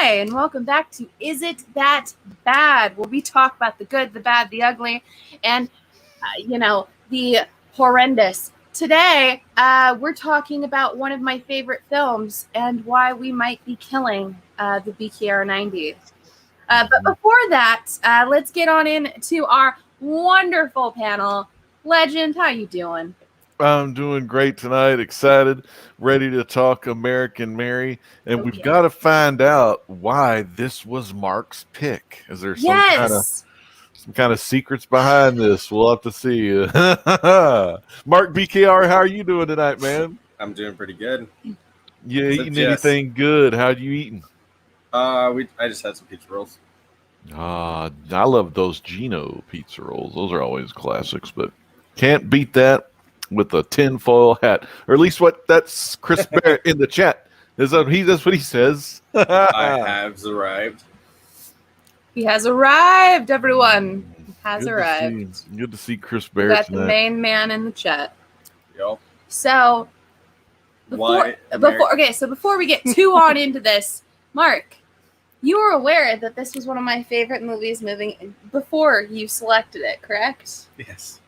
Hi, and welcome back to Is It That Bad? Where we talk about the good, the bad, the ugly, and, the horrendous. Today, we're talking about one of my favorite films and why we might be killing the BKR 90. But before that, let's get on into our wonderful panel. Legend, how you doing? I'm doing great tonight, excited, ready to talk American Mary, and we've got to find out why this was Mark's pick. Is there some kind of secrets behind this? We'll have to see. Mark BKR, how are you doing tonight, man? I'm doing pretty good. You eating anything good? How you eating? I just had some pizza rolls. I love those Gino pizza rolls. Those are always classics, but can't beat that with a tinfoil hat, or at least that's Chris Barrett in the chat. That's what he says. I have arrived. He has arrived, everyone. He has arrived. Good to see Chris Barrett. Got the main man in the chat. Yep. So before we get too on into this, Mark, you were aware that this was one of my favorite movies before you selected it, correct? Yes.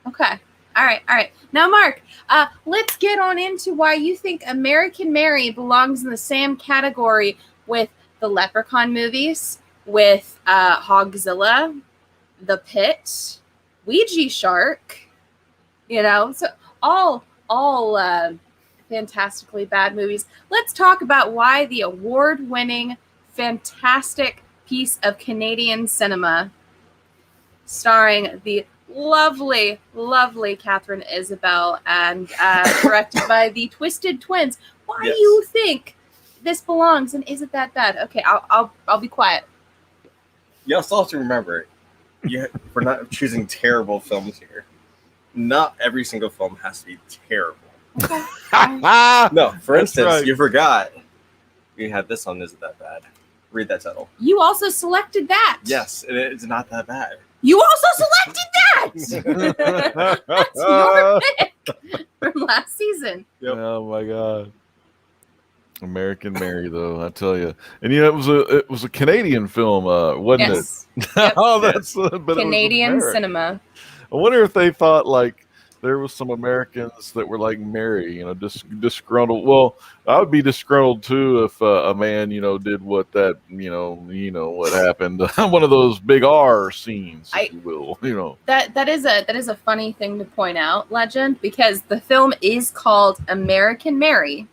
Okay. All right. Now, Mark, let's get on into why you think American Mary belongs in the same category with the Leprechaun movies, with Hogzilla, The Pit, Ouija Shark, so all fantastically bad movies. Let's talk about why the award-winning, fantastic piece of Canadian cinema starring the lovely Catherine Isabelle and directed by the Twisted Twins. Why do you think this belongs, and is it that bad? Okay, I'll be quiet. You also have to remember, we're not choosing terrible films here. Not every single film has to be terrible. Okay. No, for instance, You forgot we had this on Is It That Bad? Read that title. You also selected that. Yes, it's not that bad. You also selected that. That's your pick from last season. Yep. Oh my God. American Mary, though, I tell you, and it was a Canadian film, wasn't it? Yep. Oh, that's but Canadian cinema. I wonder if they thought like there was some Americans that were like Mary, disgruntled. Well, I would be disgruntled too if a man, did what that, what happened. One of those big R scenes, if you will. That is a funny thing to point out, Legend, because the film is called American Mary,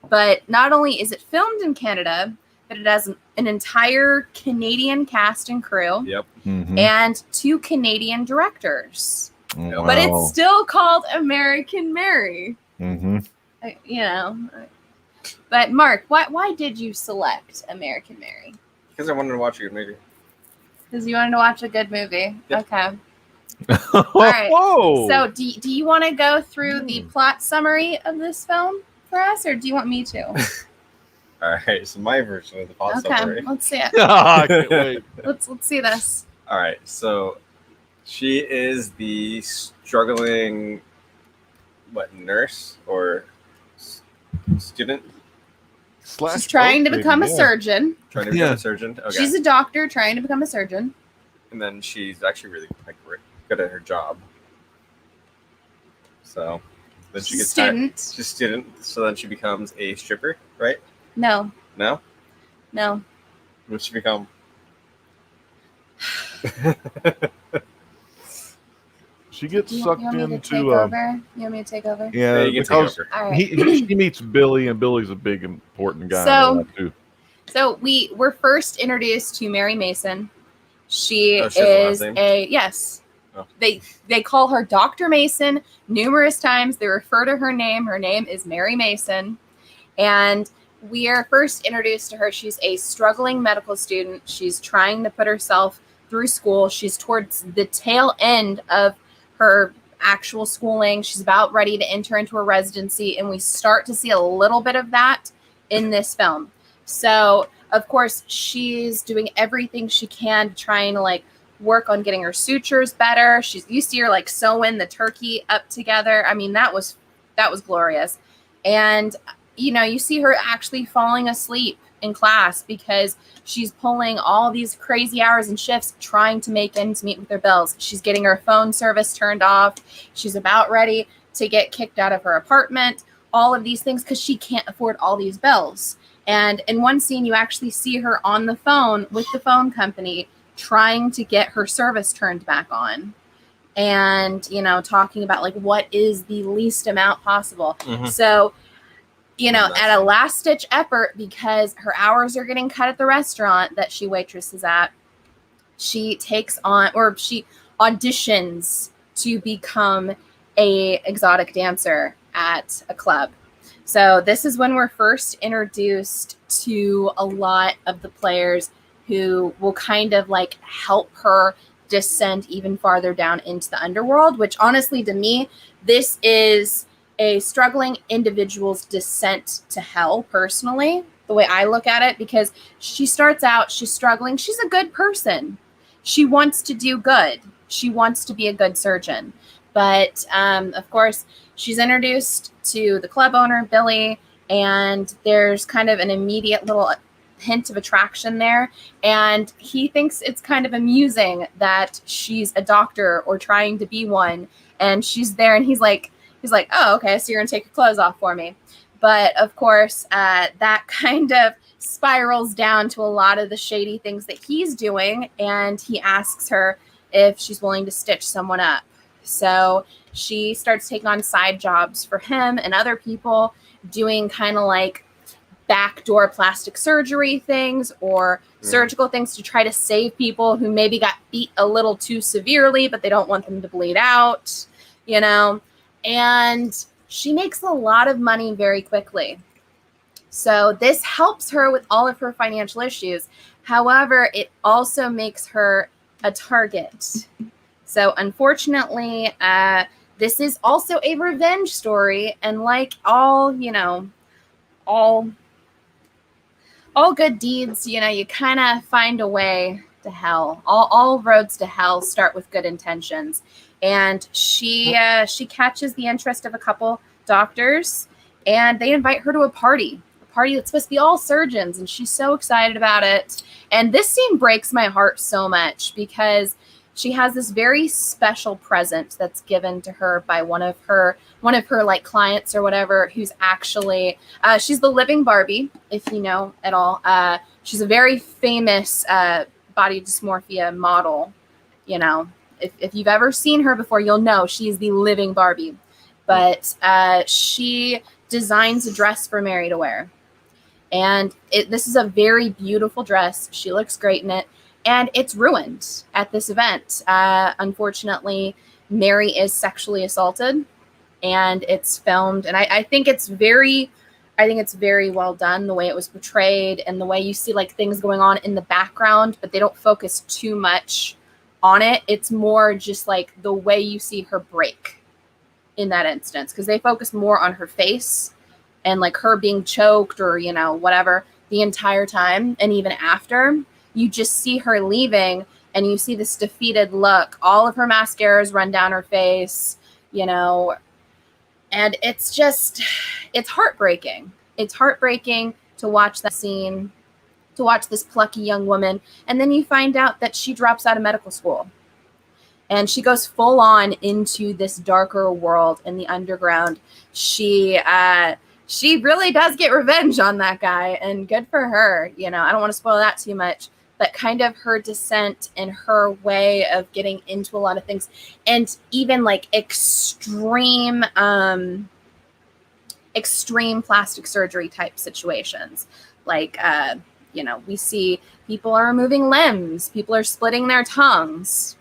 but not only is it filmed in Canada, but it has an entire Canadian cast and crew. Yep. Mm-hmm. And 2 Canadian directors. Wow. But it's still called American Mary. Mm-hmm. But Mark, why did you select American Mary? Because I wanted to watch a good movie. Because you wanted to watch a good movie. Yep. Okay. All right. Whoa. So do you want to go through the plot summary of this film for us, or do you want me to? All right. So my version of the plot summary. Let's see it. I can't wait. Let's see this. All right. So she is the struggling, nurse or student? She's trying to become a surgeon. Trying to become a surgeon? Okay. She's a doctor trying to become a surgeon. And then she's actually really good at her job. So then she gets student. She's a student. So then she becomes a stripper, right? No. No? No. What does she become? She gets sucked into. You want me to take over? Yeah, you can take over. All right. She meets Billy, and Billy's a big important guy. So we're first introduced to Mary Mason. She has is a last name? yes. Oh. They call her Dr. Mason numerous times. They refer to her name. Her name is Mary Mason, and we are first introduced to her. She's a struggling medical student. She's trying to put herself through school. She's towards the tail end of her actual schooling. She's about ready to enter into a residency, and we start to see a little bit of that in this film. So, of course, she's doing everything she can to try and work on getting her sutures better. You see her sewing the turkey up together. I mean, that was glorious. And you see her actually falling asleep in class because she's pulling all these crazy hours and shifts trying to make ends meet with her bills. She's getting her phone service turned off. She's about ready to get kicked out of her apartment. All of these things because she can't afford all these bills. And in one scene, you actually see her on the phone with the phone company trying to get her service turned back on. And, you know, talking about like what is the least amount possible. Mm-hmm. So, you know, at a last ditch effort, because her hours are getting cut at the restaurant that she waitresses at, she takes on, or she auditions to become a exotic dancer at a club. So this is when we're first introduced to a lot of the players who will kind of like help her descend even farther down into the underworld, which honestly to me, this is a struggling individual's descent to hell personally, the way I look at it, because she starts out, she's struggling. She's a good person. She wants to do good. She wants to be a good surgeon. But of course, she's introduced to the club owner, Billy, and there's kind of an immediate little hint of attraction there. And he thinks it's kind of amusing that she's a doctor or trying to be one. And she's there and he's like, oh, okay, so you're going to take your clothes off for me. But of course, that kind of spirals down to a lot of the shady things that he's doing. And he asks her if she's willing to stitch someone up. So she starts taking on side jobs for him and other people, doing kind of like backdoor plastic surgery things or surgical things to try to save people who maybe got beat a little too severely, but they don't want them to bleed out, you know. And she makes a lot of money very quickly. So this helps her with all of her financial issues. However, it also makes her a target. So unfortunately, this is also a revenge story. And like all, you know, all good deeds, you know, you kind of find a way to hell. All roads to hell start with good intentions. And she catches the interest of a couple doctors, and they invite her to a party that's supposed to be all surgeons, and she's so excited about it. And this scene breaks my heart so much because she has this very special present that's given to her by one of her like clients or whatever, who's actually she's the living Barbie, if you know at all. She's a very famous body dysmorphia model. You know, if you've ever seen her before, you'll know she's the living Barbie. But she designs a dress for Mary to wear. And this is a very beautiful dress. She looks great in it. And it's ruined at this event. Unfortunately, Mary is sexually assaulted. And it's filmed. And I think it's very well done, the way it was portrayed and the way you see like things going on in the background, but they don't focus too much on it. It's more just like the way you see her break in that instance, because they focus more on her face and like her being choked or, you know, whatever the entire time. And even after, you just see her leaving and you see this defeated look. All of her mascaras run down her face, you know, and it's heartbreaking. It's heartbreaking to watch that scene, to watch this plucky young woman. And then you find out that she drops out of medical school and she goes full on into this darker world in the underground. She really does get revenge on that guy, and good for her. You know, I don't want to spoil that too much, but kind of her descent and her way of getting into a lot of things, and even like extreme plastic surgery type situations. Like, you know, we see people are removing limbs, people are splitting their tongues.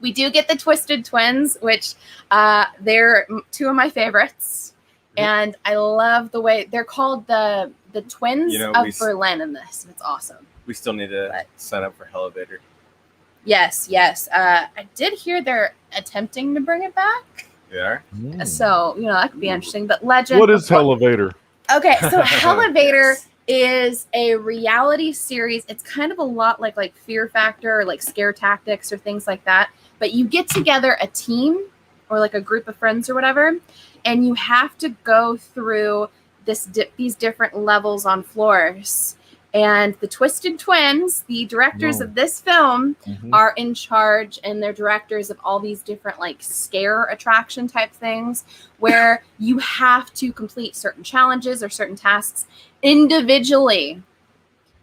We do get the Twisted Twins, which they're two of my favorites. And I love the way they're called the Twins of Berlin in this. It's awesome. We still need to sign up for Elevator. Yes. I did hear they're attempting to bring it back. They are? So, you know, that could be interesting. But Legend. What is Elevator? Okay, so Elevator is a reality series. It's kind of a lot like Fear Factor or like Scare Tactics or things like that. But you get together a team or like a group of friends or whatever, and you have to go through these different levels on floors. And the Twisted Twins, the directors of this film, are in charge, and they're directors of all these different like scare attraction type things where you have to complete certain challenges or certain tasks individually.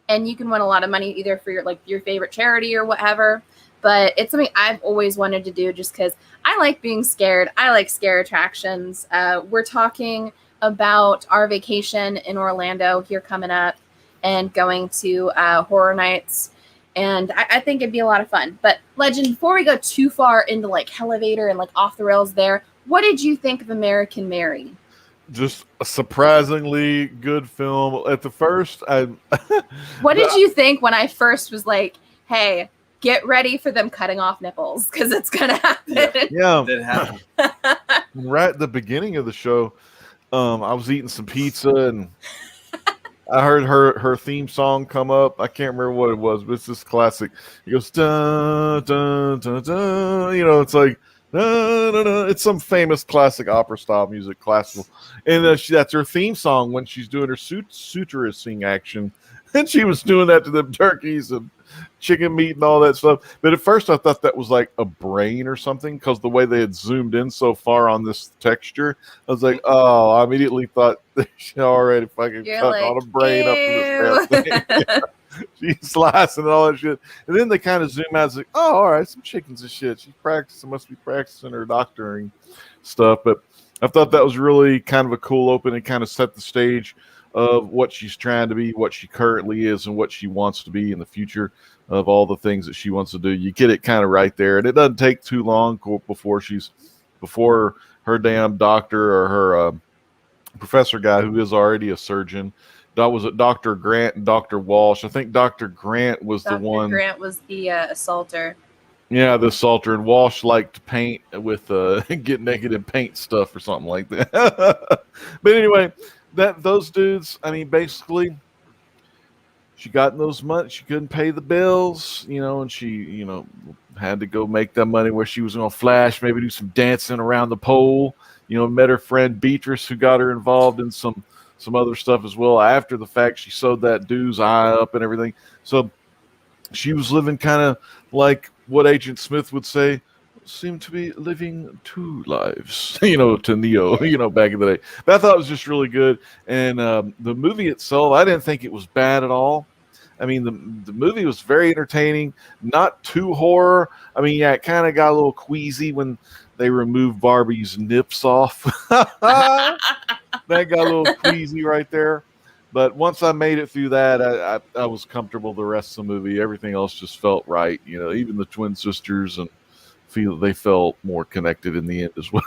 And you can win a lot of money either for your favorite charity or whatever. But it's something I've always wanted to do just because I like being scared. I like scare attractions. We're talking about our vacation in Orlando here coming up and going to Horror Nights. And I think it'd be a lot of fun. But Legend, before we go too far into like elevator and like off the rails there, what did you think of American Mary? Just a surprisingly good film. At the first, what did you think when I first was like, hey, get ready for them cutting off nipples because it's gonna happen? Yeah. It did happen. Right at the beginning of the show, I was eating some pizza and I heard her theme song come up. I can't remember what it was, but it's this classic. It goes dun dun dun dun. You know, it's like dun, dun, dun. It's some famous classic opera style music, classical, and that's her theme song when she's doing her suturing action, and she was doing that to them turkeys and chicken meat and all that stuff. But at first I thought that was like a brain or something because the way they had zoomed in so far on this texture, I was like, oh, I immediately thought they already fucking cut all the brain up in this damn thing. Yeah. She's slicing and all that shit. And then they kind of zoom out. It's like, oh, all right, some chickens and shit. She's practicing, must be practicing her doctoring stuff. But I thought that was really kind of a cool open and kind of set the stage of what she's trying to be, what she currently is, and what she wants to be in the future of all the things that she wants to do. You get it kind of right there. And it doesn't take too long before her damn doctor or her professor guy, who is already a surgeon, that was it, Dr. Grant and Dr. Walsh. I think Dr. Grant was the one. Dr. Grant was the assaulter. Yeah, the assaulter, and Walsh liked to paint with get naked and paint stuff or something like that. But anyway, those dudes, I mean, basically, she got in those money. She couldn't pay the bills, and she, had to go make that money where she was going to flash, maybe do some dancing around the pole. Met her friend Beatrice, who got her involved in some other stuff as well. After the fact, she sewed that dude's eye up and everything. So she was living kind of like what Agent Smith would say, seemed to be living two lives, to Neo, back in the day. But I thought it was just really good. And the movie itself, I didn't think it was bad at all. I mean, the movie was very entertaining, not too horror. I mean, yeah, it kind of got a little queasy when they removed Barbie's nips off. That got a little queasy right there. But once I made it through that, I was comfortable the rest of the movie. Everything else just felt right. Even the twin sisters, and they felt more connected in the end as well.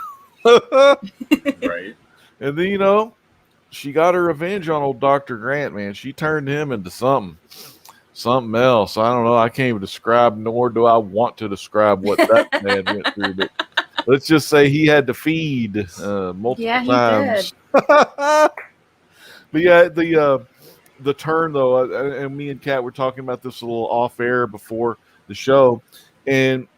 Right. And then, she got her revenge on old Dr. Grant, man. She turned him into something else. I don't know. I can't even describe, nor do I want to describe what that man went through. But let's just say he had to feed multiple times. But yeah, the turn though, and me and Kat were talking about this a little off air before the show, and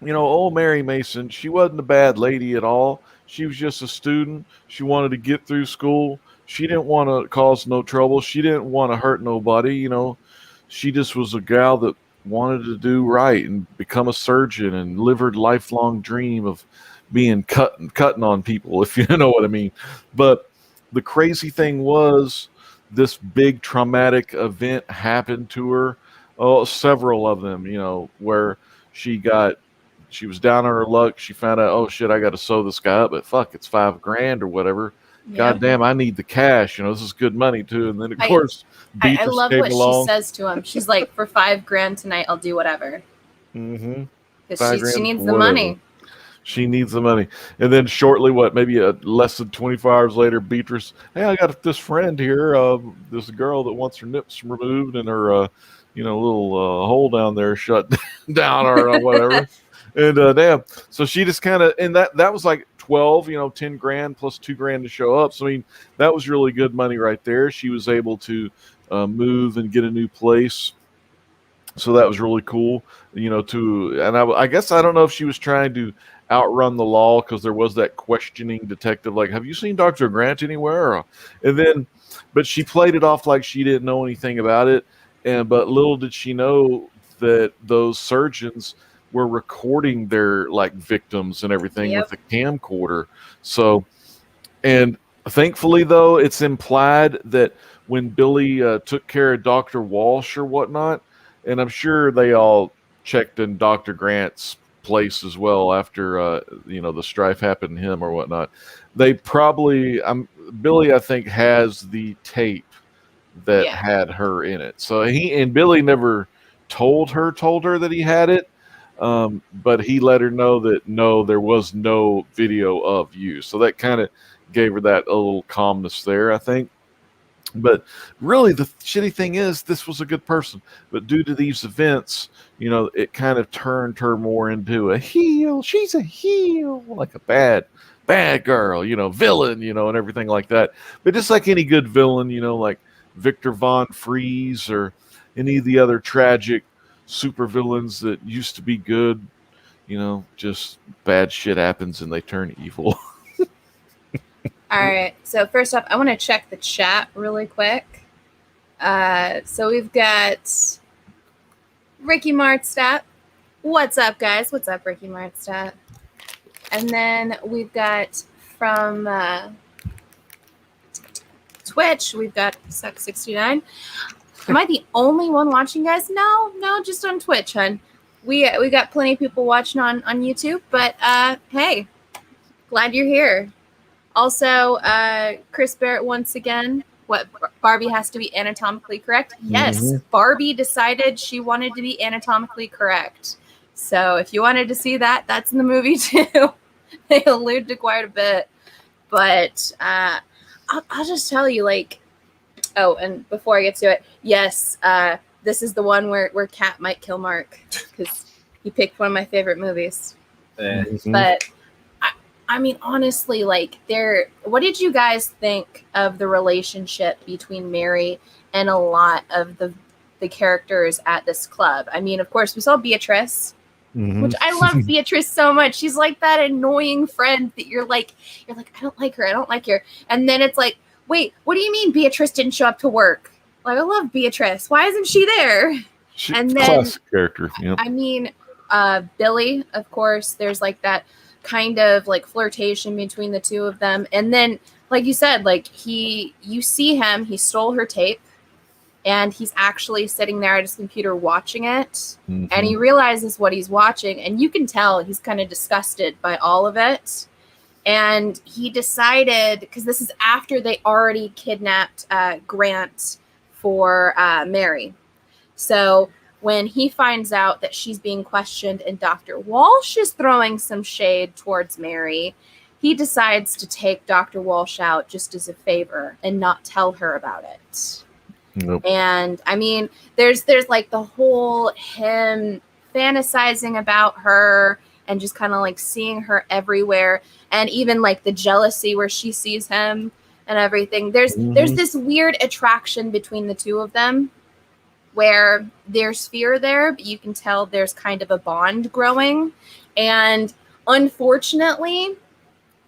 old Mary Mason, she wasn't a bad lady at all. She was just a student. She wanted to get through school. She didn't want to cause no trouble. She didn't want to hurt nobody. She just was a gal that wanted to do right and become a surgeon and live her lifelong dream of being cutting on people, if you know what I mean. But the crazy thing was, this big traumatic event happened to her. Oh, several of them, where she was down on her luck. She found out, oh shit, I got to sew this guy up, but fuck, it's $5,000 or whatever. Yeah. God damn, I need the cash. This is good money too. And then of course, I love what she says to him. She's like, for $5,000 tonight, I'll do whatever. Mm-hmm. Because she needs the money. She needs the money. And then shortly, maybe less than 24 hours later, Beatrice, hey, I got this friend here, this girl that wants her nips removed and her, little hole down there shut down or whatever. And damn, so she just kind of, and that was like 12, $10,000 plus $2,000 to show up. So I mean, that was really good money right there. She was able to move and get a new place. So that was really cool, and I guess I don't know if she was trying to outrun the law because there was that questioning detective, like, have you seen Dr. Grant anywhere? And then, but she played it off like she didn't know anything about it. But little did she know that those surgeons were recording their like victims and everything with a camcorder. So, and thankfully though, it's implied that when Billy took care of Dr. Walsh or whatnot, and I'm sure they all checked in Dr. Grant's place as well after the strife happened to him or whatnot. They probably Billy, I think, has the tape that had her in it. So Billy never told her that he had it, but he let her know that no, there was no video of you. So that kind of gave her that a little calmness there, I think. But really, the shitty thing is, this was a good person. But due to these events, it kind of turned her more into a heel. She's a heel, like a bad girl, villain, and everything like that. But just like any good villain, like Victor Von Fries or any of the other tragic supervillains that used to be good, just bad shit happens and they turn evil. All right. So first off, I want to check the chat really quick. So we've got Ricky Martstadt. What's up, guys? What's up, Ricky Martstadt? And then we've got from Twitch, we've got Suck69. Am I the only one watching, guys? No, just on Twitch, hun. We got plenty of people watching on YouTube, but hey, glad you're here. Also, Chris Barrett once again. What, Barbie has to be anatomically correct? Yes, Barbie decided she wanted to be anatomically correct. So if you wanted to see that, that's in the movie too. They allude to quite a bit. But I'll just tell you, like, oh, and before I get to it, yes, this is the one where Kat might kill Mark because he picked one of my favorite movies. But I mean, honestly, like, what did you guys think of the relationship between Mary and a lot of the characters at this club? I mean, of course, we saw Beatrice, which I love Beatrice so much. She's like that annoying friend that you're like, I don't like her. And then it's like, wait, what do you mean Beatrice didn't show up to work? Like, I love Beatrice. Why isn't she there? And then, classic character. Yep. I mean, Billy, of course, there's like that kind of like flirtation between the two of them. And then, like you said, like you see him, he stole her tape and he's actually sitting there at his computer watching it. And he realizes what he's watching, and you can tell he's kind of disgusted by all of it. And he decided, because this is after they already kidnapped Grant for Mary. So when he finds out that she's being questioned and Dr. Walsh is throwing some shade towards Mary, he decides to take Dr. Walsh out just as a favor and not tell her about it. Nope. And I mean, there's like the whole him fantasizing about her and just kind of like seeing her everywhere, and even like the jealousy where she sees him and everything. There's this weird attraction between the two of them where there's fear there, but you can tell there's kind of a bond growing. And unfortunately,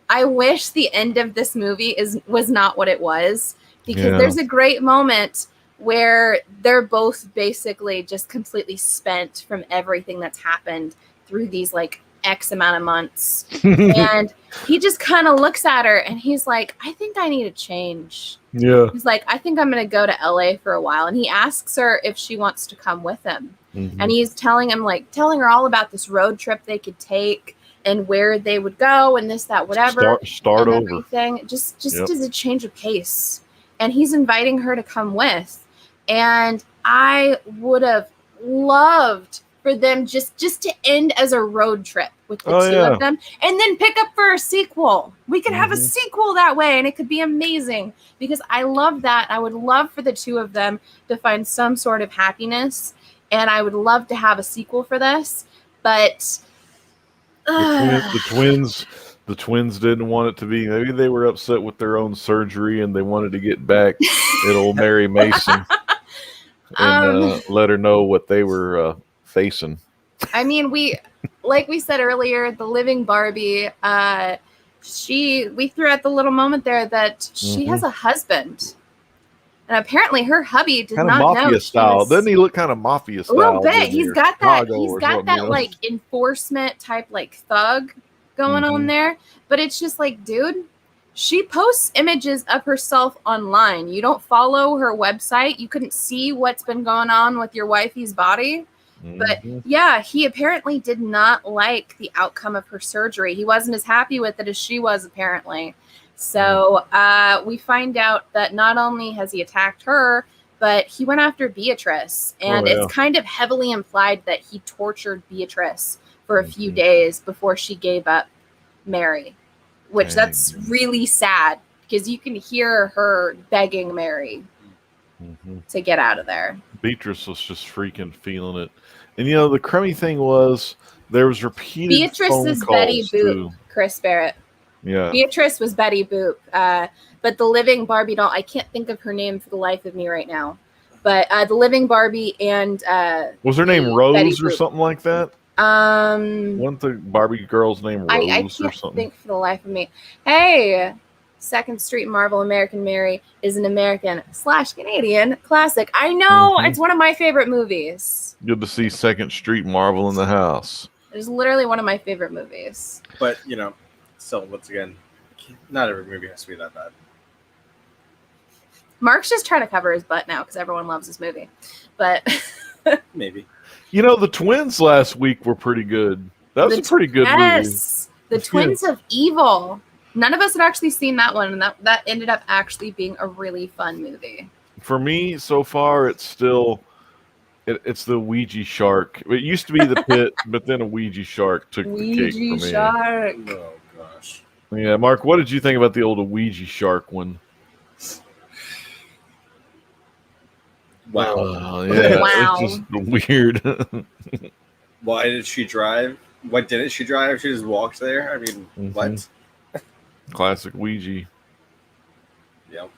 I wish the end of this movie was not what it was, because there's a great moment where they're both basically just completely spent from everything that's happened through these like X amount of months. And he just kind of looks at her and he's like, I think I need a change. Yeah. He's like, I think I'm going to go to LA for a while. And he asks her if she wants to come with him. And he's telling her all about this road trip they could take and where they would go and this, that, whatever. Start over. Everything. Just as a change of pace. And he's inviting her to come with. And I would have loved for them just to end as a road trip with the two of them, and then pick up for a sequel. We could have a sequel that way, and it could be amazing, because I love that. I would love for the two of them to find some sort of happiness, and I would love to have a sequel for this. But the twins didn't want it to be. Maybe they were upset with their own surgery and they wanted to get back at old Mary Mason. and let her know what they were facing. I mean, like we said earlier, the living Barbie, we threw out the little moment there that she has a husband. And apparently her hubby did kind not of know. mafia style. Doesn't he look kind of mafia style? A little bit. He's got that like you know? enforcement type like thug going on there. But it's just like, dude, she posts images of herself online. You don't follow her website. You couldn't see what's been going on with your wifey's body. But yeah, he apparently did not like the outcome of her surgery. He wasn't as happy with it as she was, apparently. So we find out that not only has he attacked her, but he went after Beatrice. And it's kind of heavily implied that he tortured Beatrice for a few days before she gave up Mary, which that's really sad because you can hear her begging Mary to get out of there. Beatrice was just freaking feeling it. And, you know, the crummy thing was there was repeated Beatrice phone is calls Betty Boop, Chris Barrett. Yeah. Beatrice was Betty Boop. But the living Barbie doll, I can't think of her name for the life of me right now. But the living Barbie and was her name Rose or something like that? Wasn't the Barbie girl's name Rose I or can't something? think for the life of me. Hey, Second Street Marvel American Mary is an American/Canadian classic. I know, it's one of my favorite movies. Good to see Second Street Marvel in the house. It's literally one of my favorite movies. But, you know, so once again, not every movie has to be that bad. Mark's just trying to cover his butt now because everyone loves this movie. But maybe. You know, the twins last week were pretty good. That was a pretty good movie. Yes, the Twins of Evil. None of us had actually seen that one, and that ended up actually being a really fun movie. For me, so far, it's still it's the Ouija shark. It used to be the pit, but then a Ouija shark took the cake for me. Ouija shark. Oh gosh. Yeah, Mark, what did you think about the old Ouija shark one? Wow. Yeah, wow. It's just weird. Why did she drive? Why didn't she drive? She just walked there. I mean, what? Classic Ouija. Yep.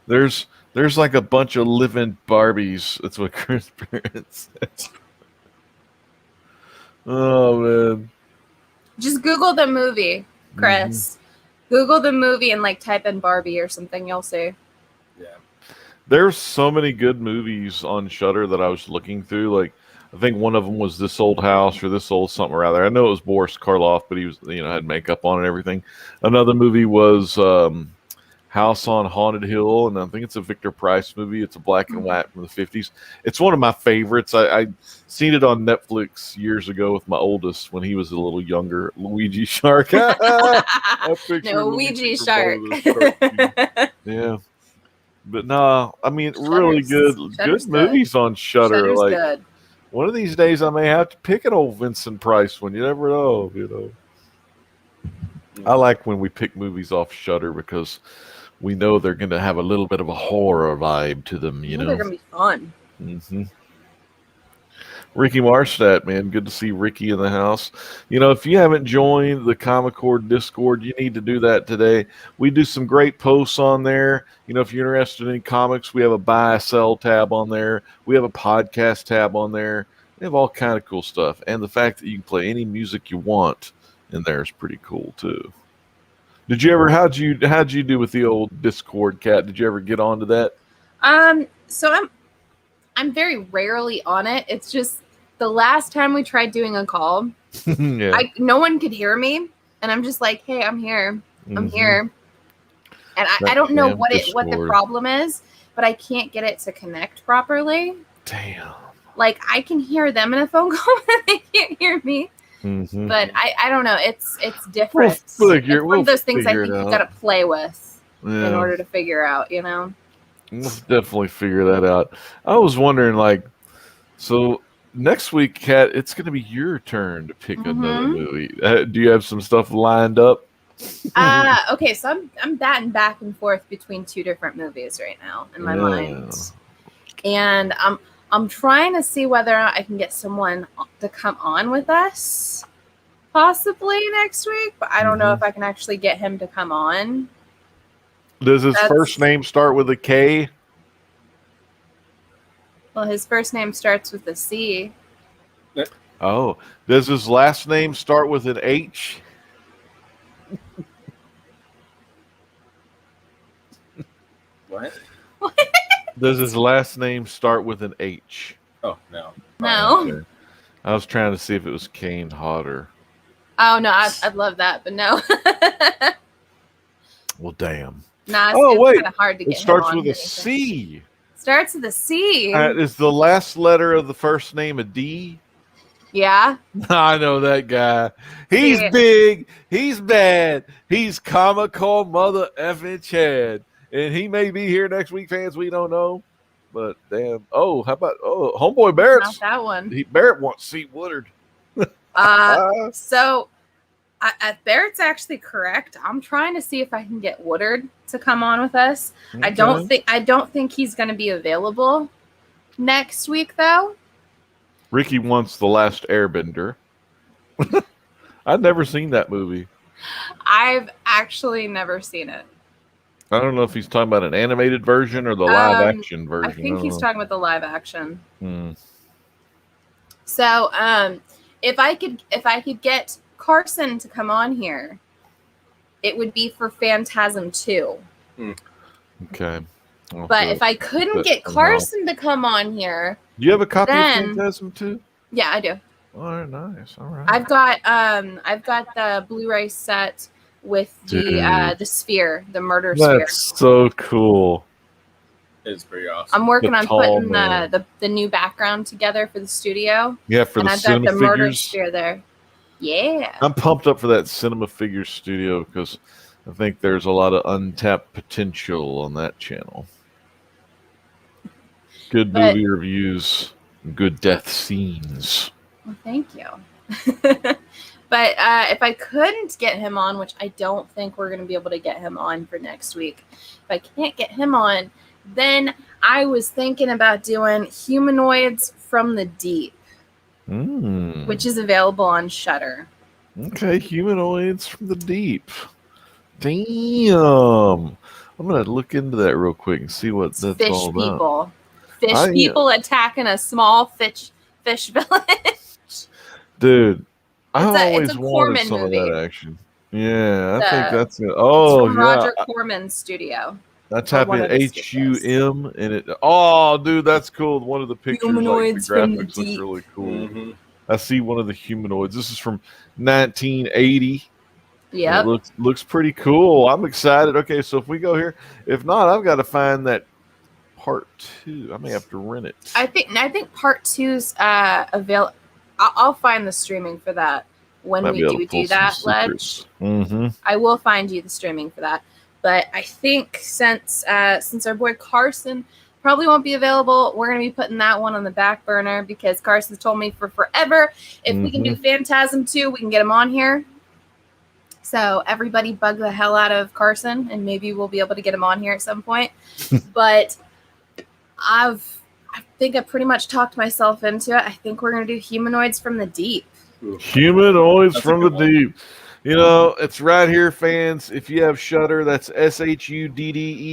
There's like a bunch of living Barbies. That's what Chris Barrett said. Oh man. Just Google the movie, Chris. Google the movie and like type in Barbie or something. You'll see. Yeah. There's so many good movies on Shudder that I was looking through. Like, I think one of them was This Old House or This Old something or other. I know it was Boris Karloff, but he was, had makeup on and everything. Another movie was House on Haunted Hill, and I think it's a Victor Price movie. It's a black and white from the 50s. It's one of my favorites. I seen it on Netflix years ago with my oldest when he was a little younger. Luigi Shark. No, Ouija Shark. Yeah. But no, I mean, really good movies on Shudder. Shudder's like good. One of these days, I may have to pick an old Vincent Price one. You never know. I like when we pick movies off Shudder because we know they're going to have a little bit of a horror vibe to them. They're going to be fun. Mm-hmm. Ricky Marstadt, man. Good to see Ricky in the house. If you haven't joined the Comic Cord Discord, you need to do that today. We do some great posts on there. If you're interested in comics, we have a buy, sell tab on there. We have a podcast tab on there. We have all kind of cool stuff. And the fact that you can play any music you want in there is pretty cool, too. How'd you do with the old Discord, Kat? Did you ever get onto that? So I'm very rarely on it. It's just the last time we tried doing a call, no one could hear me, and I'm just like, hey, I'm here. I'm here. And I don't know what the problem is, but I can't get it to connect properly. Damn. Like, I can hear them in a phone call, and they can't hear me. But I don't know. It's different. It's one of those things I think you've got to play with in order to figure out, We'll definitely figure that out. I was wondering, so next week, Kat, it's going to be your turn to pick another movie. Do you have some stuff lined up? Okay, so I'm batting back and forth between two different movies right now in my mind, and I'm trying to see whether or not I can get someone to come on with us, possibly next week. But I don't know if I can actually get him to come on. Does his first name start with a K? Well, his first name starts with a C. Oh, does his last name start with an H? What? Does his last name start with an H? Oh no. No. Okay. I was trying to see if it was Kane Hodder. Oh no, I'd love that, but no. Well, damn. Nah, Oh, it's wait. kind of hard to get It him starts on with a anything. C. Starts with a C. Is the last letter of the first name a D? Yeah. I know that guy. He's Yeah. big. He's bad. He's comical mother effing Chad. And he may be here next week, fans. We don't know. But damn. Oh, how about homeboy Not Barrett's? that one. Barrett wants to see Woodard. So Barrett's actually correct. I'm trying to see if I can get Woodard to come on with us. I don't think he's going to be available next week though. Ricky wants The Last Airbender. I've never seen that movie. I've actually never seen it. I don't know if he's talking about an animated version or the live action version. I think he's talking about the live action. Hmm. So, if I could get Carson to come on here, it would be for Phantasm 2. Okay. But if I couldn't get Carson to come on here, do you have a copy then- of Phantasm 2? yeah, I do. All right, nice. All right. I've got the Blu-ray set with the sphere, the murder sphere. That's so cool. It's pretty awesome. I'm working The on tall putting man. the new background together for the studio, Yeah, for and the I've got cinema the murder figures. sphere there. Yeah. I'm pumped up for that cinema figures studio because I think there's a lot of untapped potential on that channel. Good movie reviews, good death scenes. Well, thank you. But if I couldn't get him on, which I don't think we're going to be able to get him on for next week, if I can't get him on, then I was thinking about doing Humanoids from the Deep, which is available on Shudder. Okay, Humanoids from the Deep. Damn. I'm going to look into that real quick and see what that's Fish all about. people. Fish people attacking a small fish village. Dude, I It's always a wanted Corman some movie. of that action. Yeah, I The- think that's it. It's Oh, from yeah. Roger Corman's studio. I type one in of the studios. HUM and it. Oh, dude, that's cool. One of the pictures, Humanoids like, the from the graphics look deep. really cool. Mhm. I see one of the humanoids. This is from 1980. Yep. It looks pretty cool. I'm excited. Okay, so if we go here, if not, I've got to find that part 2. I may have to rent it. I think part 2's available. I'll find the streaming for that when Might be able to we pull do some that, secrets. Ledge. Mm-hmm. I will find you the streaming for that. But I think since our boy Carson probably won't be available, we're gonna be putting that one on the back burner because Carson's told me for forever if we can do Phantasm 2, we can get him on here. So everybody bug the hell out of Carson, and maybe we'll be able to get him on here at some point. But I think I pretty much talked myself into it. I think we're gonna do Humanoids from the Deep. Humanoids That's a from the good one. Deep. You know, it's right here, fans. If you have Shudder, that's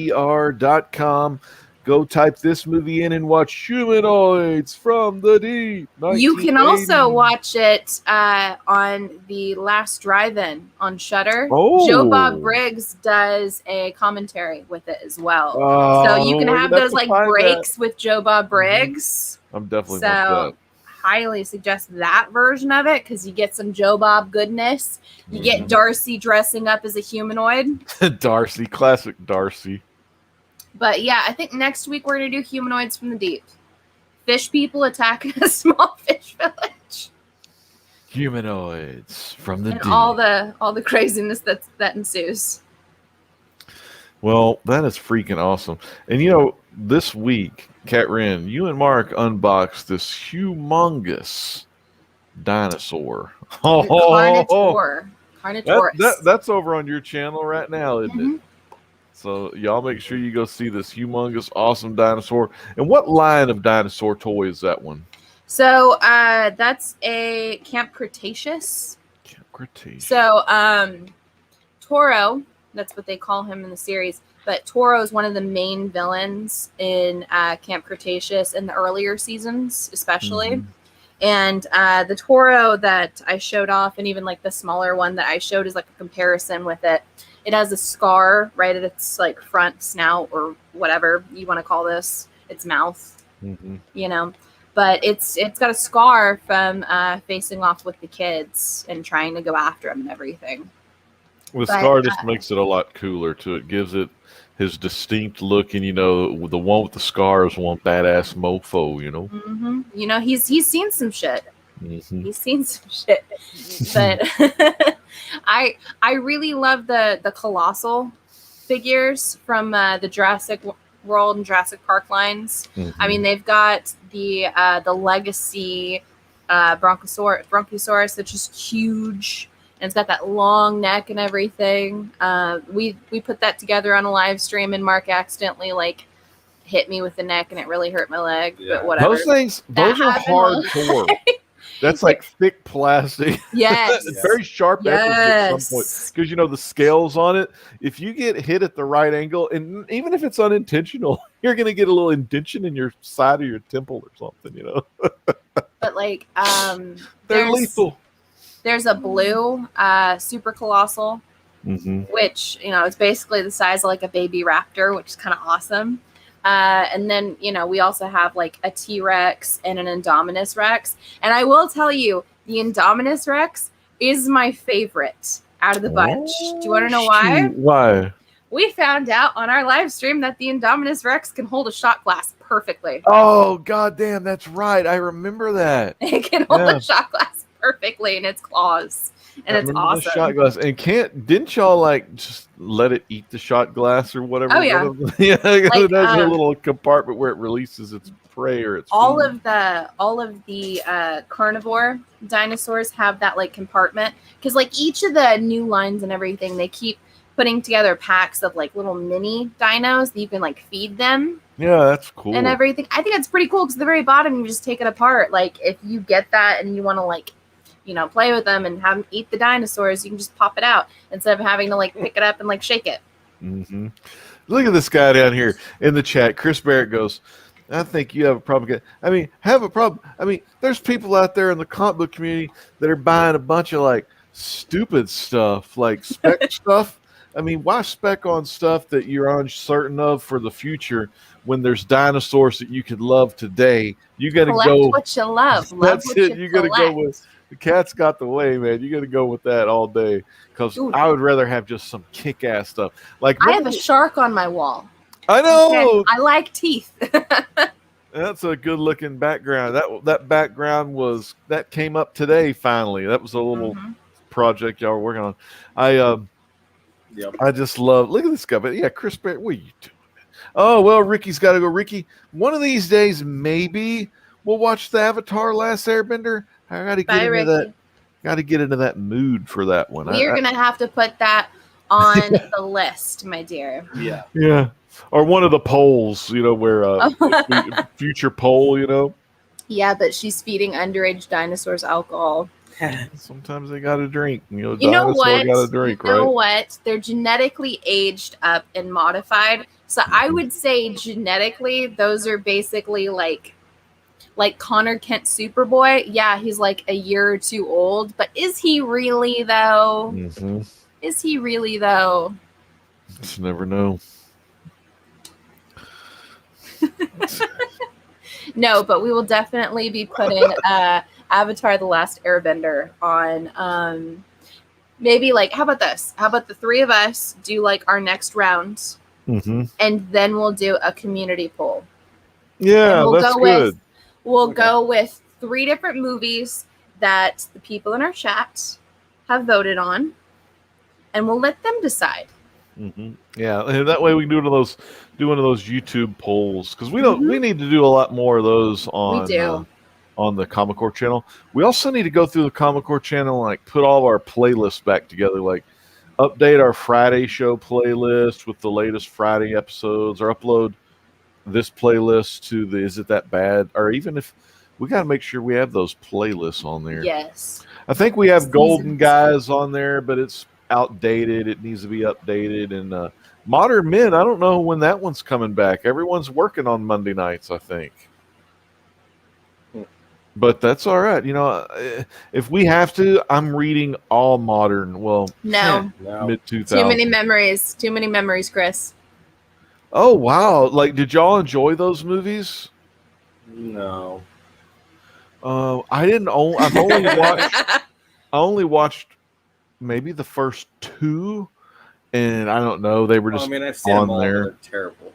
SHUDDER.com. Go type this movie in and watch Humanoids from the Deep. You can 1980. also watch it on the Last Drive-In on Shudder. Oh. Joe Bob Briggs does a commentary with it as well. Oh, So you can we're have gonna those to like find breaks with Joe Bob Briggs. I'm definitely So want highly suggest that version of it because you get some Joe Bob goodness. You Mhm. get Darcy dressing up as a humanoid. that. Darcy, classic Darcy. But yeah, I think next week we're gonna do Humanoids from the Deep. Fish people attacking a small fish village. Humanoids from the And Deep. all the craziness that ensues. Well, that is freaking awesome. And you know, this week, Kat Wren, you and Mark unboxed this humongous dinosaur. Carnotaurus. That's over on your channel right now, isn't Mhm. it? So y'all make sure you go see this humongous, awesome dinosaur. And what line of dinosaur toy is that one? So that's a Camp Cretaceous. Camp Cretaceous. So Toro That's what they call him in the series. But Toro is one of the main villains in Camp Cretaceous in the earlier seasons, especially. Mhm. And the Toro that I showed off, and even like the smaller one that I showed, is like a comparison with it. It has a scar right at its like front snout, or whatever you want to call this, its mouth, Mhm. you know. But it's got a scar from facing off with the kids and trying to go after them and everything. The But, scar just makes it a lot cooler to it. Gives it his distinct look, and the one with the scar is one badass mofo. You know, he's seen some shit. Mhm. He's seen some shit. But I really love the colossal figures from the Jurassic World and Jurassic Park lines. I mean, they've got the legacy Bronchosaurus that's just huge, and it's got that long neck and everything. We put that together on a live stream, and Mark accidentally like hit me with the neck, and it really hurt my leg. Yeah. But whatever. Those are hardcore. That's like thick plastic. Yes. It's very sharp edges at some point, because the scales on it. If you get hit at the right angle, and even if it's unintentional, you're gonna get a little indention in your side of your temple or something. But like, They're lethal. There's a blue super colossal, which is basically the size of like a baby raptor, which is kind of awesome. And then we also have like a T-Rex and an Indominus Rex, and I will tell you, the Indominus Rex is my favorite out of the bunch. Do you want to know why? Why? We found out on our live stream that the Indominus Rex can hold a shot glass perfectly. Oh, goddamn, that's right. I remember that. It can hold a shot glass perfectly in its claws. And it's awesome. The shot glass. And didn't y'all like just let it eat the shot glass or whatever? Oh yeah. Yeah, Like, there's a little compartment where it releases its prey or its all food. of the carnivore dinosaurs have that like compartment, because like each of the new lines and everything, they keep putting together packs of like little mini dinos that you can like feed them. Yeah, that's cool. And everything. I think it's pretty cool, because at the very bottom you just take it apart. Like if you get that and you want to like play with them and have them eat the dinosaurs, you can just pop it out instead of having to like pick it up and like shake it. Mm-hmm. Look at this guy down here in the chat. Chris Barrett goes, I think you have a problem. I mean, have a problem. I mean, there's people out there in the comic book community that are buying a bunch of like stupid stuff, like spec stuff. I mean, why spec on stuff that you're uncertain of for the future when there's dinosaurs that you could love today? You got to go what you love. That's what it. You got to go with the cat's got the way, man. You got to go with that all day, because I would rather have just some kick-ass stuff. Like I have a shark on my wall. I know. Okay? I like teeth. That's a good-looking background. That background came up today. Finally, that was a little project y'all were working on. I just love. Look at this guy. But yeah, Chris Barrett, what are you doing? Oh well, Ricky's got to go. Ricky, one of these days, maybe we'll watch the Avatar: Last Airbender. I got to get into that. Got to get into that mood for that one. We're gonna have to put that on the list, my dear. Yeah. Yeah. Or one of the polls, where future poll, Yeah, but she's feeding underage dinosaurs alcohol. Sometimes they got to drink. You know what? Got to drink, you know what? They're genetically aged up and modified. So I would say genetically, those are basically like Connor Kent Superboy. Yeah, he's like a year or two old, but is he really though? Mm-hmm. Is he really though? Just never know. No, but we will definitely be putting Avatar: The Last Airbender on. Maybe like, how about this? How about the three of us do like our next round, and then we'll do a community poll. Yeah, that's good. We'll go with 3 different movies that the people in our chat have voted on, and we'll let them decide. Yeah, and that way we can do one of those YouTube polls, because we need to do a lot more of those on the Comic Core channel. We also need to go through the Comic Core channel and like put all of our playlists back together, like update our Friday show playlist with the latest Friday episodes, or upload this playlist to the Is It That Bad, or even if we got to make sure we have those playlists on there. Yes, I think we have Golden Guys on there, but it's outdated. It needs to be updated. And Modern Men, I don't know when that one's coming back. Everyone's working on Monday nights, I think. But that's all right. If we have to, I'm reading all modern. Well, no. Mid 2000s. Too many memories. Too many memories, Chris. Oh wow! Like, did y'all enjoy those movies? No. I didn't. I've only watched. I only watched maybe the first two, and I don't know. They were just I've seen on them all, there. they're terrible.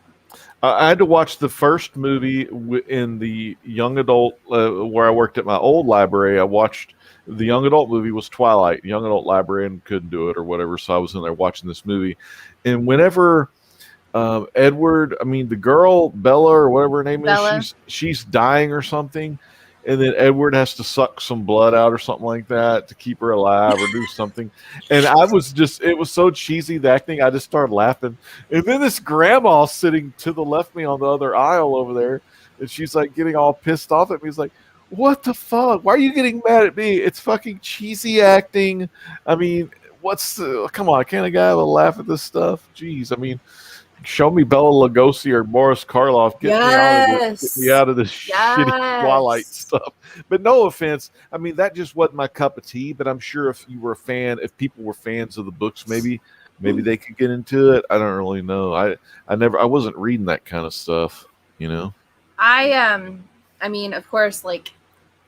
I had to watch the first movie in the young adult where I worked at my old library. I watched the young adult movie was Twilight. Young adult librarian couldn't do it or whatever, so I was in there watching this movie. And whenever the girl Bella or whatever her name is, she's dying or something, and then Edward has to suck some blood out or something like that to keep her alive or do something. And it was so cheesy, the acting, I just started laughing. And then this grandma sitting to the left of me on the other aisle over there, and she's like getting all pissed off at me. He's like, what the fuck? Why are you getting mad at me? It's fucking cheesy acting. I mean, come on, can't a guy have a laugh at this stuff? Jeez, I mean, show me Bela Lugosi or Boris Karloff. Get me out of this shitty Twilight stuff. But no offense. I mean, that just wasn't my cup of tea. But I'm sure if people were fans of the books, maybe they could get into it. I don't really know. I wasn't reading that kind of stuff, I mean, of course, like,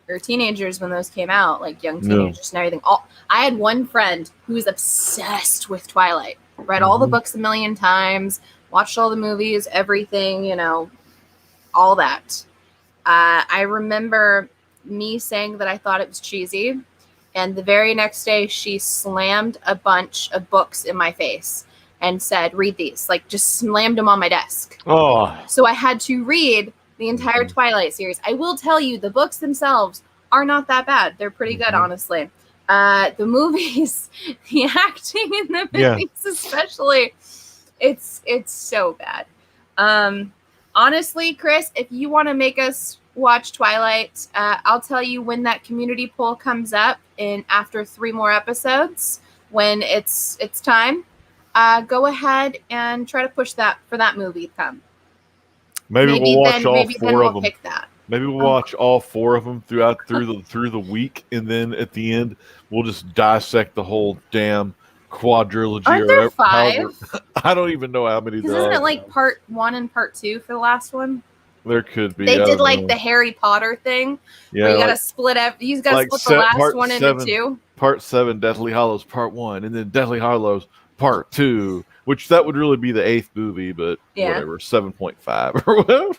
we were teenagers when those came out, like young teenagers and everything. I had one friend who was obsessed with Twilight. Read all the books a million times, watched all the movies, everything, all that. I remember me saying that I thought it was cheesy, and the very next day she slammed a bunch of books in my face and said, read these, like just slammed them on my desk. Oh. So I had to read the entire Twilight series. I will tell you, the books themselves are not that bad. They're pretty good, honestly. The movies, the acting in the movies, especially, it's so bad. Honestly, Chris, if you want to make us watch Twilight, I'll tell you when that community poll comes up after 3 more episodes, when it's time. Go ahead and try to push that for that movie to come. Maybe we'll watch all 4 of them. Pick that. Maybe we'll watch all 4 of them through the week, and then at the end we'll just dissect the whole damn quadrilogy. Aren't there 5? I don't even know how many there are. Isn't it like part 1 and part 2 for the last one? There could be. They did like the Harry Potter thing. Yeah, where you gotta split the last one into 2. Part 7, Deathly Hallows Part 1, and then Deathly Hallows Part 2, which that would really be the 8th movie, but whatever, 7.5 or whatever.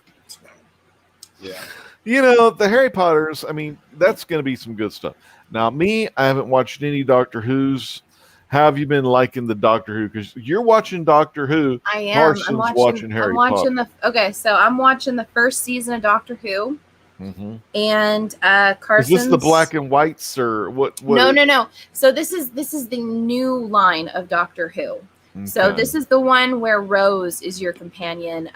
Yeah. The Harry Potters, I mean, that's going to be some good stuff. Now, I haven't watched any Doctor Who's. How have you been liking the Doctor Who? Because you're watching Doctor Who. I am. Carson's watching Harry Potter. So I'm watching the first season of Doctor Who. Mm-hmm. And Carson's... Is this the black and whites or what? No. So this is the new line of Doctor Who. Okay. So this is the one where Rose is your companion.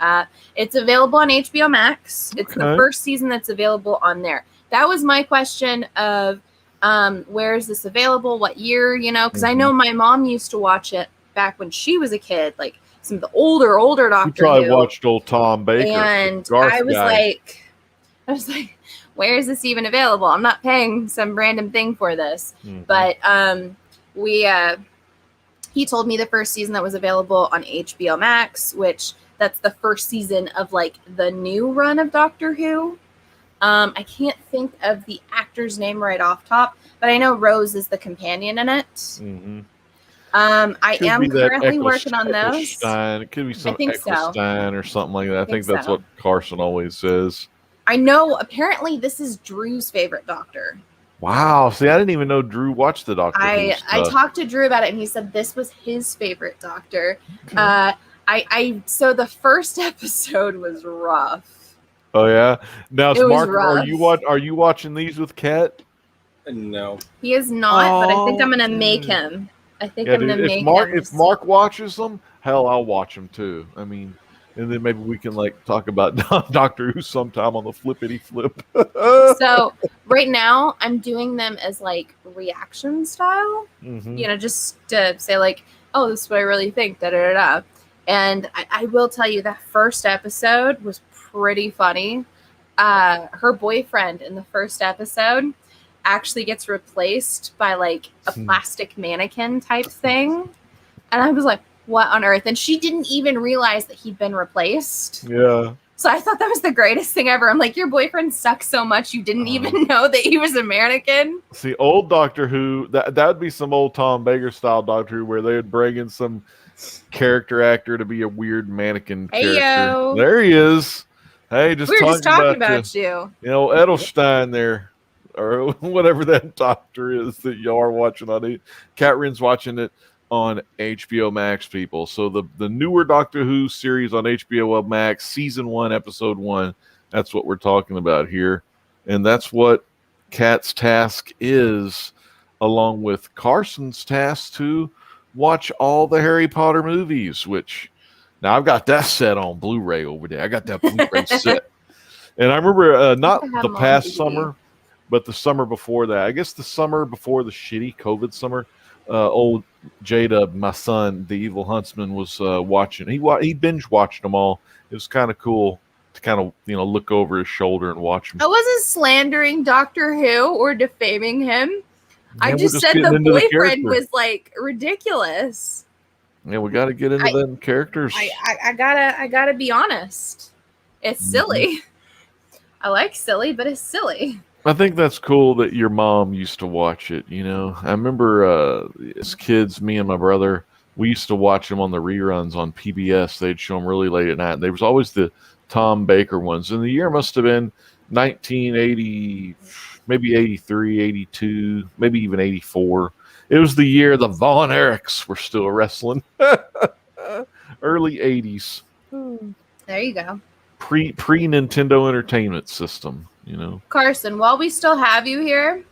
It's available on HBO Max. It's the first season that's available on there. That was my question of where is this available? What year? Because I know my mom used to watch it back when she was a kid, like some of the older Doctor Who. You probably watched old Tom Baker. And I was like, where is this even available? I'm not paying some random thing for this. Mm-hmm. But he told me the first season that was available on HBO Max, which that's the first season of like the new run of Doctor Who. I can't think of the actor's name right off top, but I know Rose is the companion in it. Mm-hmm. I am currently working on those. It could be some Eccleston or something like that. I think that's what Carson always says. I know. Apparently, this is Drew's favorite Doctor. Wow. See, I didn't even know Drew watched the Doctor Who stuff. I talked to Drew about it, and he said this was his favorite Doctor. Okay. So the first episode was rough. Oh yeah. Now, Mark, are you watching these with Kat? No. He is not, but I think I'm gonna make him. If Mark watches them, hell, I'll watch them too. I mean, and then maybe we can like talk about Doctor Who sometime on the flippity flip. So right now I'm doing them as like reaction style, Mhm. you know, just to say like, oh, this is what I really think, da da da da. And I will tell you that first episode was pretty funny. Her boyfriend in the first episode actually gets replaced by like a plastic mannequin type thing. And I was like, what on earth? And she didn't even realize that he'd been replaced. Yeah. So I thought that was the greatest thing ever. I'm like, your boyfriend sucks so much you didn't even know that he was a mannequin. See, old Doctor Who, that would be some old Tom Baker style Doctor Who where they would bring in some character actor to be a weird mannequin character. Yo. There he is. Hey, We were just talking about you. You know, Edelstein there, or whatever that doctor is that y'all are watching on it. Catrin's watching it on HBO Max, people. So the newer Doctor Who series on HBO Max, season 1, episode 1. That's what we're talking about here, and that's what Kat's task is, along with Carson's task to watch all the Harry Potter movies. Which now I've got that set on Blu-ray over there. I got that Blu-ray set, and I remember not the past summer, but the summer before that. I guess the summer before the shitty COVID summer. Old Jada, my son, the evil huntsman, was watching. He binge watched them all. It was kind of cool to kind of look over his shoulder and watch them. I wasn't slandering Doctor Who or defaming him. Yeah, I just said the boyfriend was like ridiculous. Yeah, we got to get into them characters. I gotta be honest. It's silly. I like silly, but it's silly. I think that's cool that your mom used to watch it. I remember as kids, me and my brother, we used to watch them on the reruns on PBS. They'd show them really late at night. There was always the Tom Baker ones. And the year must have been 1980, maybe 83, 82, maybe even 84. It was the year the Von Erichs were still wrestling. Early 80s. There you go. Pre Nintendo Entertainment System. Carson, while we still have you here,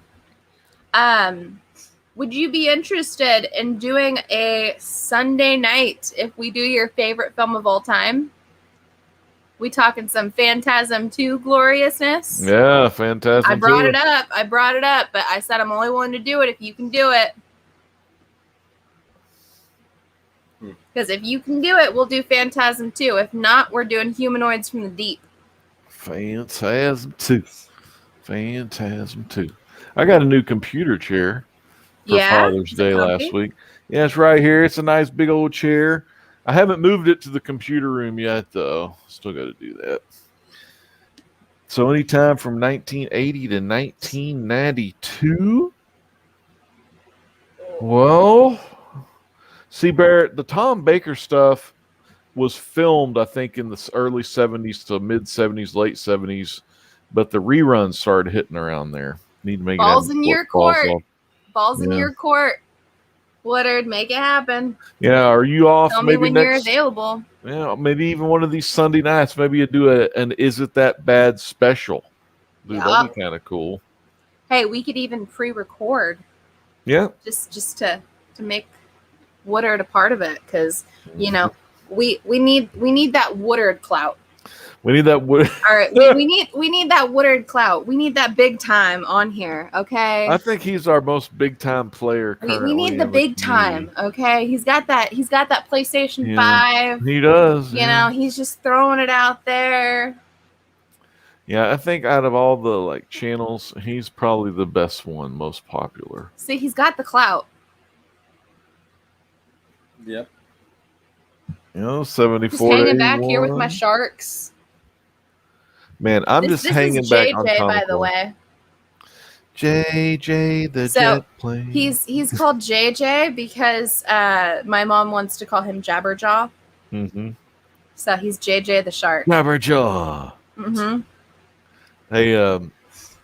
would you be interested in doing a Sunday night if we do your favorite film of all time? We talking some Phantasm 2 gloriousness? Yeah, Phantasm 2. I brought it up, but I said I'm only willing to do it if you can do it. Because if you can do it, we'll do Phantasm 2. If not, we're doing Humanoids from the Deep. Phantasm 2. I got a new computer chair for Father's Day last week. Yeah, it's right here. It's a nice big old chair. I haven't moved it to the computer room yet, though. Still got to do that. So anytime from 1980 to 1992. Well, see, Barrett, the Tom Baker stuff was filmed, I think, in the early 70s to mid 70s, late 70s, but the reruns started hitting around there. Need to make balls in your court. Balls in your court. Woodard, make it happen. Yeah, are you off? Tell me when you're available. Yeah, maybe even one of these Sunday nights. Maybe you do an Is It That Bad special. Dude, that'd be kind of cool. Hey, we could even pre-record. Yeah. Just to make Woodard a part of it, because we need that Woodard clout. We need that Woodard. All right, we need that Woodard clout. We need that big time on here. Okay. I think he's our most big time player. We need the big time. Okay. He's got that PlayStation 5. He does. He's just throwing it out there. Yeah, I think out of all the channels, he's probably the best one, most popular. See, he's got the clout. Yep. 74. Just hanging back here with my sharks. Man, I'm just hanging back on JJ, by the way. JJ the jet plane. He's called JJ because my mom wants to call him Jabberjaw. Mm-hmm. So he's JJ the shark. Jabberjaw. Mm-hmm. Hey,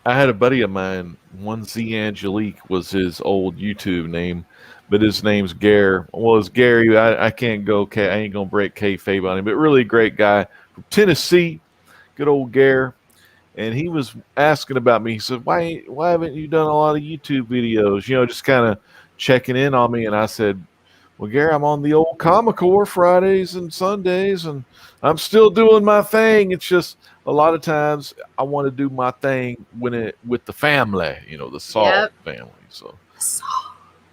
I had a buddy of mine, 1Z Angelique was his old YouTube name, but his name's Gare. Well, it's Gary. I can't go. I ain't gonna break kayfabe on him, but really great guy from Tennessee. Good old Gare. And he was asking about me. He said, why haven't you done a lot of YouTube videos? Just kind of checking in on me. And I said, Well, Gary, I'm on the old Comic-Core Fridays and Sundays, and I'm still doing my thing. It's just a lot of times I want to do my thing with the family, the Saul family. So,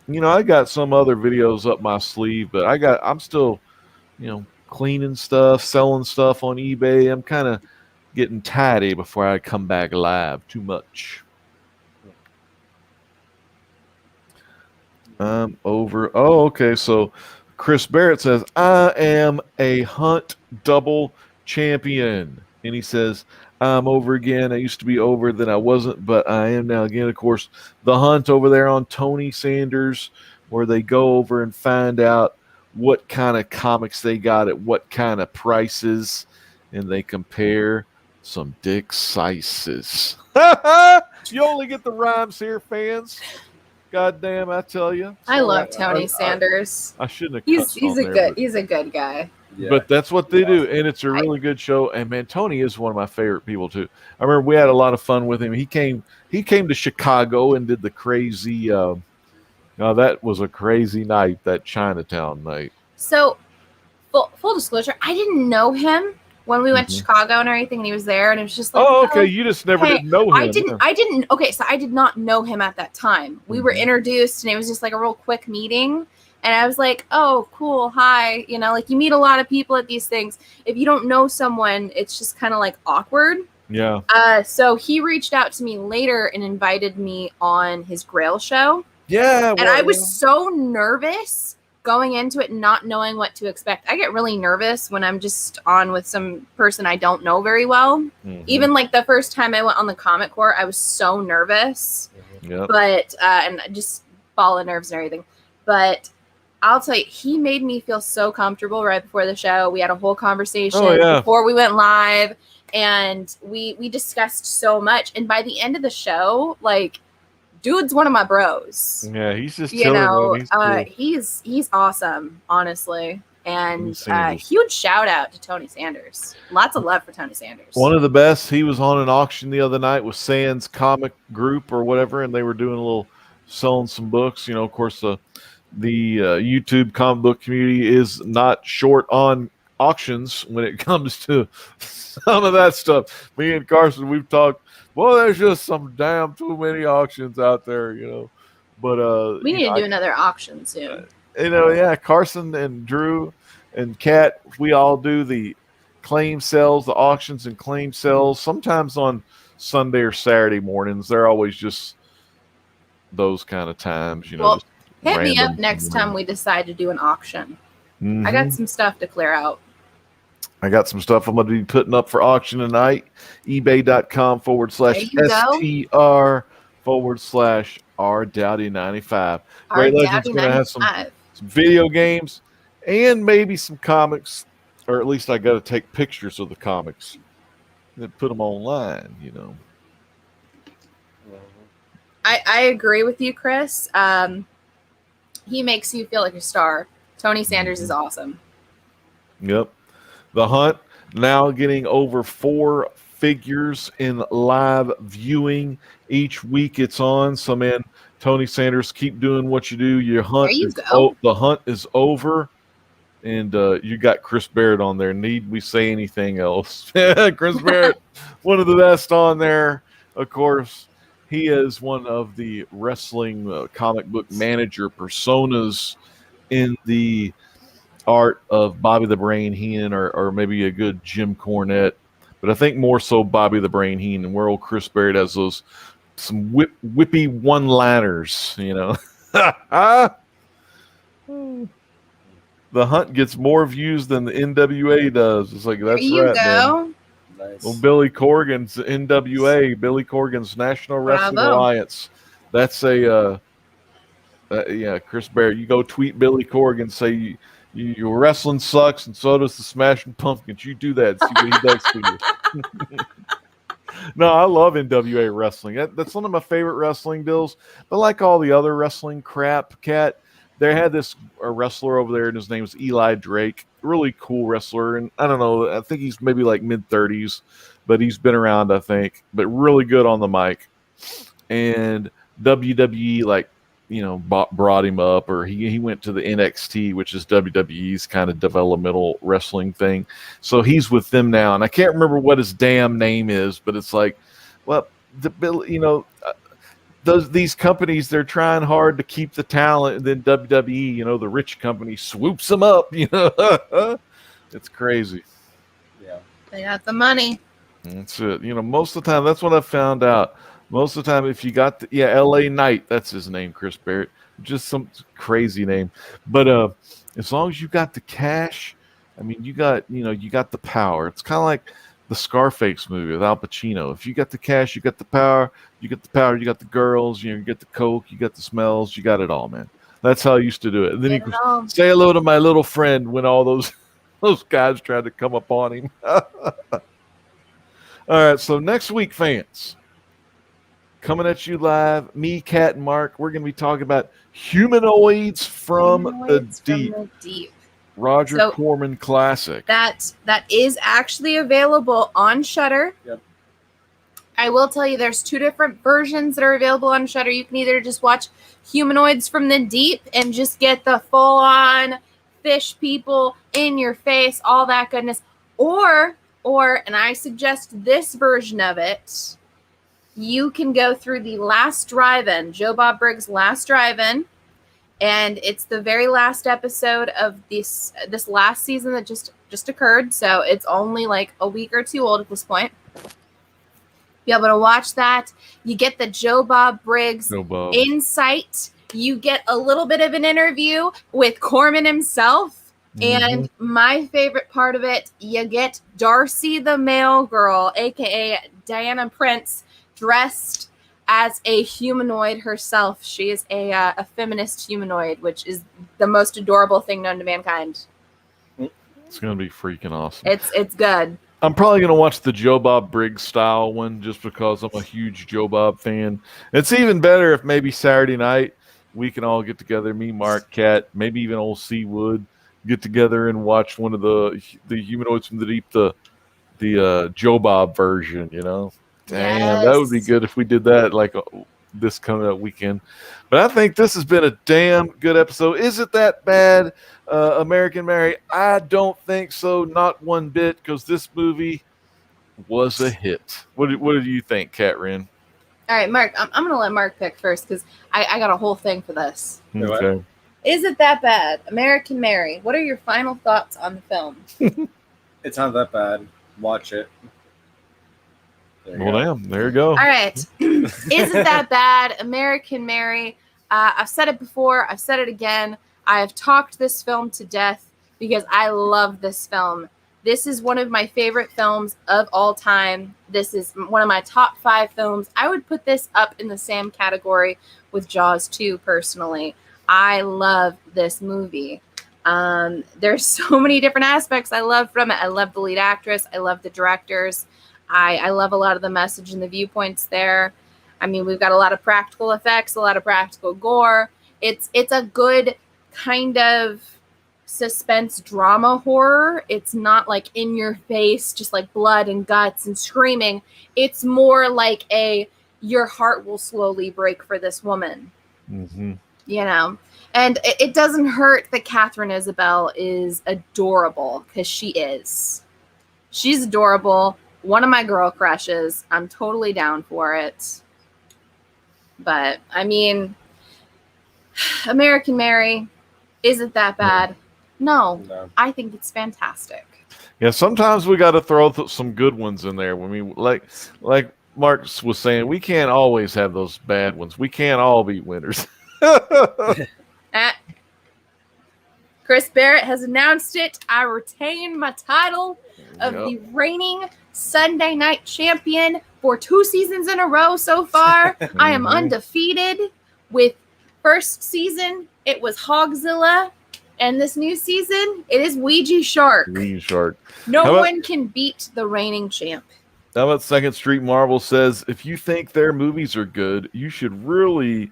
I got some other videos up my sleeve, but I'm still, cleaning stuff, selling stuff on eBay. I'm kind of getting tidy before I come back live too much. Over. Oh, okay. So Chris Barrett says, I am a hunt double champion. And he says, I'm over again. I used to be over, then I wasn't, but I am now again. Of course, the hunt over there on Tony Sanders, where they go over and find out what kind of comics they got at what kind of prices, and they compare some dick sizes. You only get the rhymes here, fans. God damn, I tell you. I love Tony Sanders. I shouldn't have. He's a good guy. Yeah. But that's what they do, and it's a really good show. And man, Tony is one of my favorite people too. I remember we had a lot of fun with him. He came to Chicago and did the crazy. That was a crazy night, that Chinatown night. So, full disclosure, I didn't know him when we went to Chicago and everything, and he was there, and it was just like, oh, okay, you just never didn't know him. I didn't. Okay, so I did not know him at that time. We were introduced, and it was just like a real quick meeting, and I was like, oh, cool, hi, like you meet a lot of people at these things. If you don't know someone, it's just kind of like awkward. Yeah. So he reached out to me later and invited me on his Grail show. Yeah. And I was so nervous going into it, not knowing what to expect. I get really nervous when I'm just on with some person I don't know very well. Even like the first time I went on the Comic-Core, I was so nervous. But and just ball of nerves and everything. But I'll tell you, he made me feel so comfortable right before the show. We had a whole conversation before we went live, and we discussed so much. And by the end of the show, like, dude's one of my bros. Yeah, he's just chilling. He's awesome, honestly. And huge shout out to Tony Sanders. Lots of love for Tony Sanders. One of the best. He was on an auction the other night with Sans Comic Group or whatever, and they were doing a little selling some books. Of course, the YouTube comic book community is not short on auctions when it comes to some of that stuff. Me and Carson, we've talked. Well, there's just some damn too many auctions out there, But we need to do another auction soon. Carson and Drew and Kat, we all do the claim sales, the auctions and claim sales. Sometimes on Sunday or Saturday mornings. They're always just those kind of times, Well, hit me up next time we decide to do an auction. I got some stuff to clear out. I got some stuff I'm going to be putting up for auction tonight. eBay.com/STR/RDowdy95. Great Legends going to have some video games and maybe some comics, or at least I got to take pictures of the comics and put them online, I agree with you, Chris. He makes you feel like a star. Tony Sanders is awesome. Yep. The Hunt now getting over 4 figures in live viewing each week it's on. So, man, Tony Sanders, keep doing what you do. Your hunt the hunt is over, and you got Chris Barrett on there. Need we say anything else? Chris Barrett, one of the best on there. Of course, he is one of the wrestling comic book manager personas in the art of Bobby the Brain Heenan, or maybe a good Jim Cornette, but I think more so Bobby the Brain Heenan, where old Chris Barrett has some whippy one-liners, The Hunt gets more views than the NWA does. It's like, that's right, man. Nice. Well, Billy Corgan's NWA, Billy Corgan's National Wrestling Alliance. That's Chris Barrett, you go tweet Billy Corgan, say your wrestling sucks, and so does the Smashing Pumpkins. You do that, see what he does to you. No, I love NWA wrestling. That's one of my favorite wrestling deals. But like all the other wrestling crap, Kat, they had this wrestler over there, and his name was Eli Drake. Really cool wrestler, and I don't know, I think he's maybe like mid-30s, but he's been around, I think. But really good on the mic. And WWE, like, brought him up, or he went to the NXT, which is WWE's kind of developmental wrestling thing. So he's with them now, and I can't remember what his damn name is, but it's like, well, these companies, they're trying hard to keep the talent, and then WWE, the rich company, swoops them up. It's crazy. Yeah, they got the money. That's it. Most of the time, that's what I found out. Most of the time, if you got LA Knight, that's his name, Chris Barrett, just some crazy name. But as long as you got the cash, I mean, you got the power. It's kind of like the Scarface movie with Al Pacino. If you got the cash, you got the power. You got the girls. You get the coke. You got the smells. You got it all, man. That's how I used to do it. And then he could say hello to my little friend when all those guys tried to come up on him. All right, so next week, fans. Coming at you live, me, Kat, and Mark. We're going to be talking about Humanoids from the Deep. Roger Corman classic. That is actually available on Shudder. Yep. I will tell you, there's 2 different versions that are available on Shudder. You can either just watch Humanoids from the Deep and just get the full-on fish people in your face, all that goodness, or, and I suggest this version of it. You can go through the Last Drive-In, Joe Bob Briggs' Last Drive-In, and it's the very last episode of this last season that just occurred, so it's only like a week or 2 old at this point. Be able to watch that. You get the Joe Bob Briggs insight. You get a little bit of an interview with Corman himself, and my favorite part of it, you get Darcy the Mail Girl, aka Diana Prince, dressed as a humanoid herself. She is a feminist humanoid, which is the most adorable thing known to mankind. It's going to be freaking awesome. It's good. I'm probably going to watch the Joe Bob Briggs style one just because I'm a huge Joe Bob fan. It's even better if maybe Saturday night we can all get together, me, Mark, Kat, maybe even old Seawood, get together and watch one of the Humanoids from the Deep, the Joe Bob version, Damn, yes. That would be good if we did that like this coming up weekend. But I think this has been a damn good episode. Is it that bad, American Mary? I don't think so, not one bit, because this movie was a hit. What do you think, Kat Wren? All right, Mark, I'm going to let Mark pick first because I got a whole thing for this. Okay. Is it that bad? American Mary, what are your final thoughts on the film? It's not that bad. Watch it. Damn, there you go. All right. Is it that bad? American Mary. I've said it before. I've said it again. I have talked this film to death because I love this film. This is one of my favorite films of all time. This is one of my top 5 films. I would put this up in the same category with Jaws 2, personally. I love this movie. There's so many different aspects I love from it. I love the lead actress. I love the directors. I love a lot of the message and the viewpoints there. I mean, we've got a lot of practical effects, a lot of practical gore. It's a good kind of suspense drama horror. It's not like in your face, just like blood and guts and screaming. It's more like your heart will slowly break for this woman. Mm-hmm. And it doesn't hurt that Katharine Isabelle is adorable, because she is. She's adorable. One of my girl crushes. I'm totally down for it. But, I mean, American Mary, is it that bad? No. I think it's fantastic. Yeah, sometimes we got to throw some good ones in there. I mean, like Mark was saying, we can't always have those bad ones. We can't all be winners. Chris Barrett has announced it. I retain my title of the reigning Sunday night champion for 2 seasons in a row so far. I am undefeated. With first season, it was Hogzilla. And this new season, it is Ouija Shark. Ouija Shark. No one can beat the reigning champ. How about Second Street Marvel says, if you think their movies are good, you should should read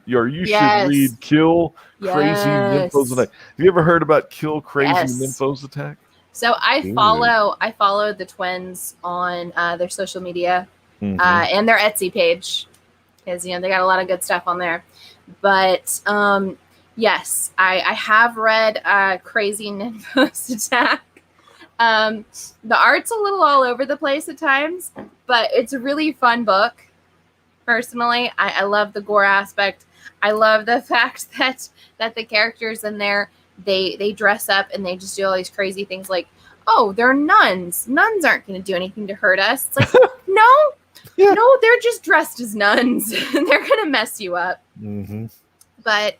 Kill Crazy Nymphos Attack. Have you ever heard about Kill Crazy Nymphos Attack? So I follow the twins on their social media and their Etsy page, because they got a lot of good stuff on there. But yes, I have read Crazy Ninfo's Attack. The art's a little all over the place at times, but it's a really fun book. Personally, I love the gore aspect. I love the fact that the characters in there, they dress up and they just do all these crazy things like, oh, they're nuns. Nuns aren't going to do anything to hurt us. It's like, no, they're just dressed as nuns. They're going to mess you up. Mm-hmm. But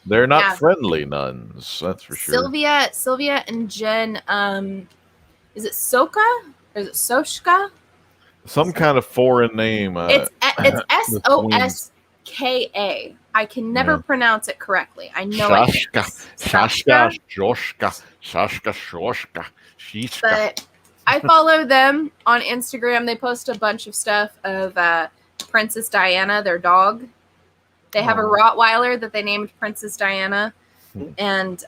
they're not friendly nuns, that's for sure. Sylvia and Jen, is it Soka or is it Soshka? Some kind of foreign name. It's Soska. I can never pronounce it correctly. I know Shashka, Shoshka. But I follow them on Instagram. They post a bunch of stuff of Princess Diana, their dog. They have a Rottweiler that they named Princess Diana, and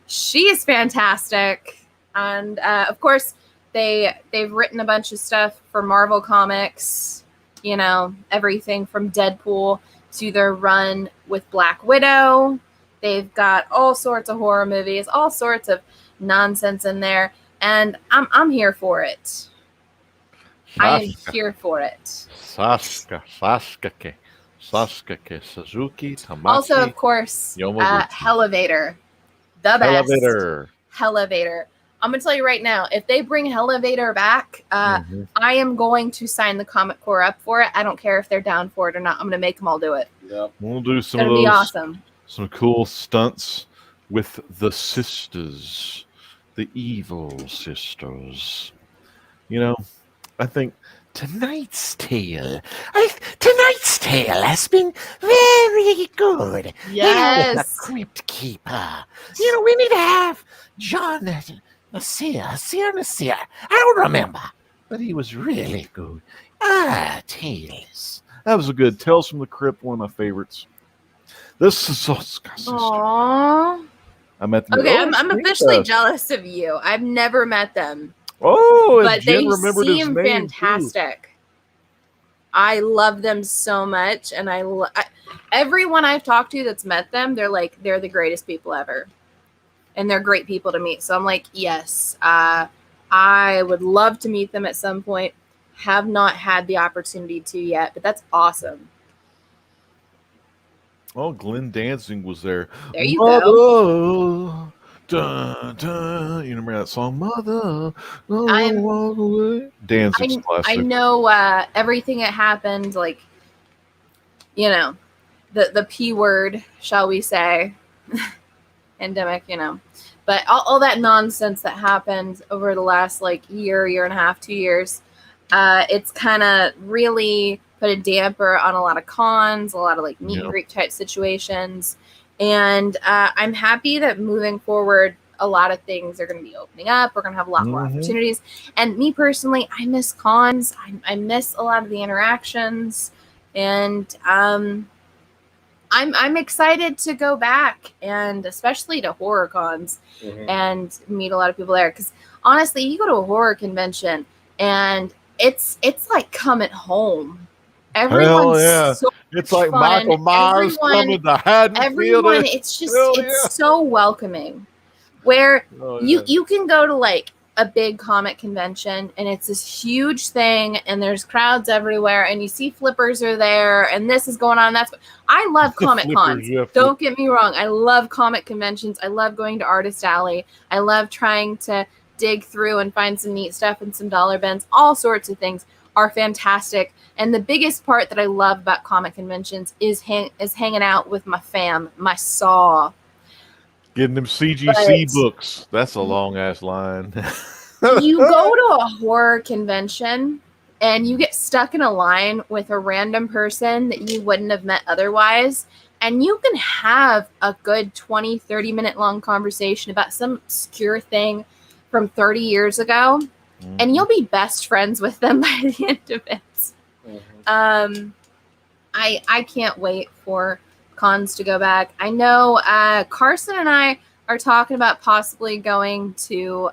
she is fantastic. And of course, they've written a bunch of stuff for Marvel Comics. You know, everything from Deadpool to their run with Black Widow. They've got all sorts of horror movies, all sorts of nonsense in there, and I'm here for it. I am here for it. Sasuke, Suzuki, Tamaki. Also, of course, Hellevator. The best. Hellevator. I'm going to tell you right now, if they bring Hellevator back, I am going to sign the Comic Core up for it. I don't care if they're down for it or not. I'm going to make them all do it. Yep. We'll do some It'll of those. Be awesome. Some cool stunts with the sisters, the evil sisters. You know, I think tonight's tale has been very good. Yes. The Crypt Keeper. You know, we need to have John Nasir. I don't remember, but he was really good. Tales. That was a good Tales from the Crypt, one of my favorites. This is Aww. I met them. Okay, I'm officially jealous of you. I've never met them. Oh, but they seem fantastic. Too. I love them so much, and everyone I've talked to that's met them, they're the greatest people ever, and they're great people to meet. So I'm like, yes, I would love to meet them at some point. Have not had the opportunity to yet, but that's awesome. Oh, Glenn Danzig was there. There you go. Dun, dun. You remember that song, Mother? Danzig's classic. I know everything that happened, like, you know, the P word, shall we say, pandemic, you know. But all that nonsense that happened over the last, year and a half, 2 years, it's kind of really put a damper on a lot of cons, a lot of, meet and greet type situations. And I'm happy that moving forward, a lot of things are going to be opening up. We're going to have a lot more opportunities. And me personally, I miss cons. I miss a lot of the interactions. And I'm excited to go back, and especially to horror cons and meet a lot of people there. Because honestly, you go to a horror convention and it's like coming home. Everyone's so it's like fun. Michael Myers coming to Haddonfield. Everyone, it's just so welcoming. Where you can go to a big comic convention and it's this huge thing and there's crowds everywhere and you see flippers are there and this is going on. I love comic cons. Don't get me wrong. I love comic conventions. I love going to Artist Alley. I love trying to dig through and find some neat stuff and some dollar bins. All sorts of things are fantastic. And the biggest part that I love about comic conventions is hanging out with my fam, my Saw. Getting them CGC books. That's a long ass line. You go to a horror convention and you get stuck in a line with a random person that you wouldn't have met otherwise. And you can have a good 20, 30-minute long conversation about some obscure thing from 30 years ago. And you'll be best friends with them by the end of it. I can't wait for cons to go back. I know Carson and I are talking about possibly going to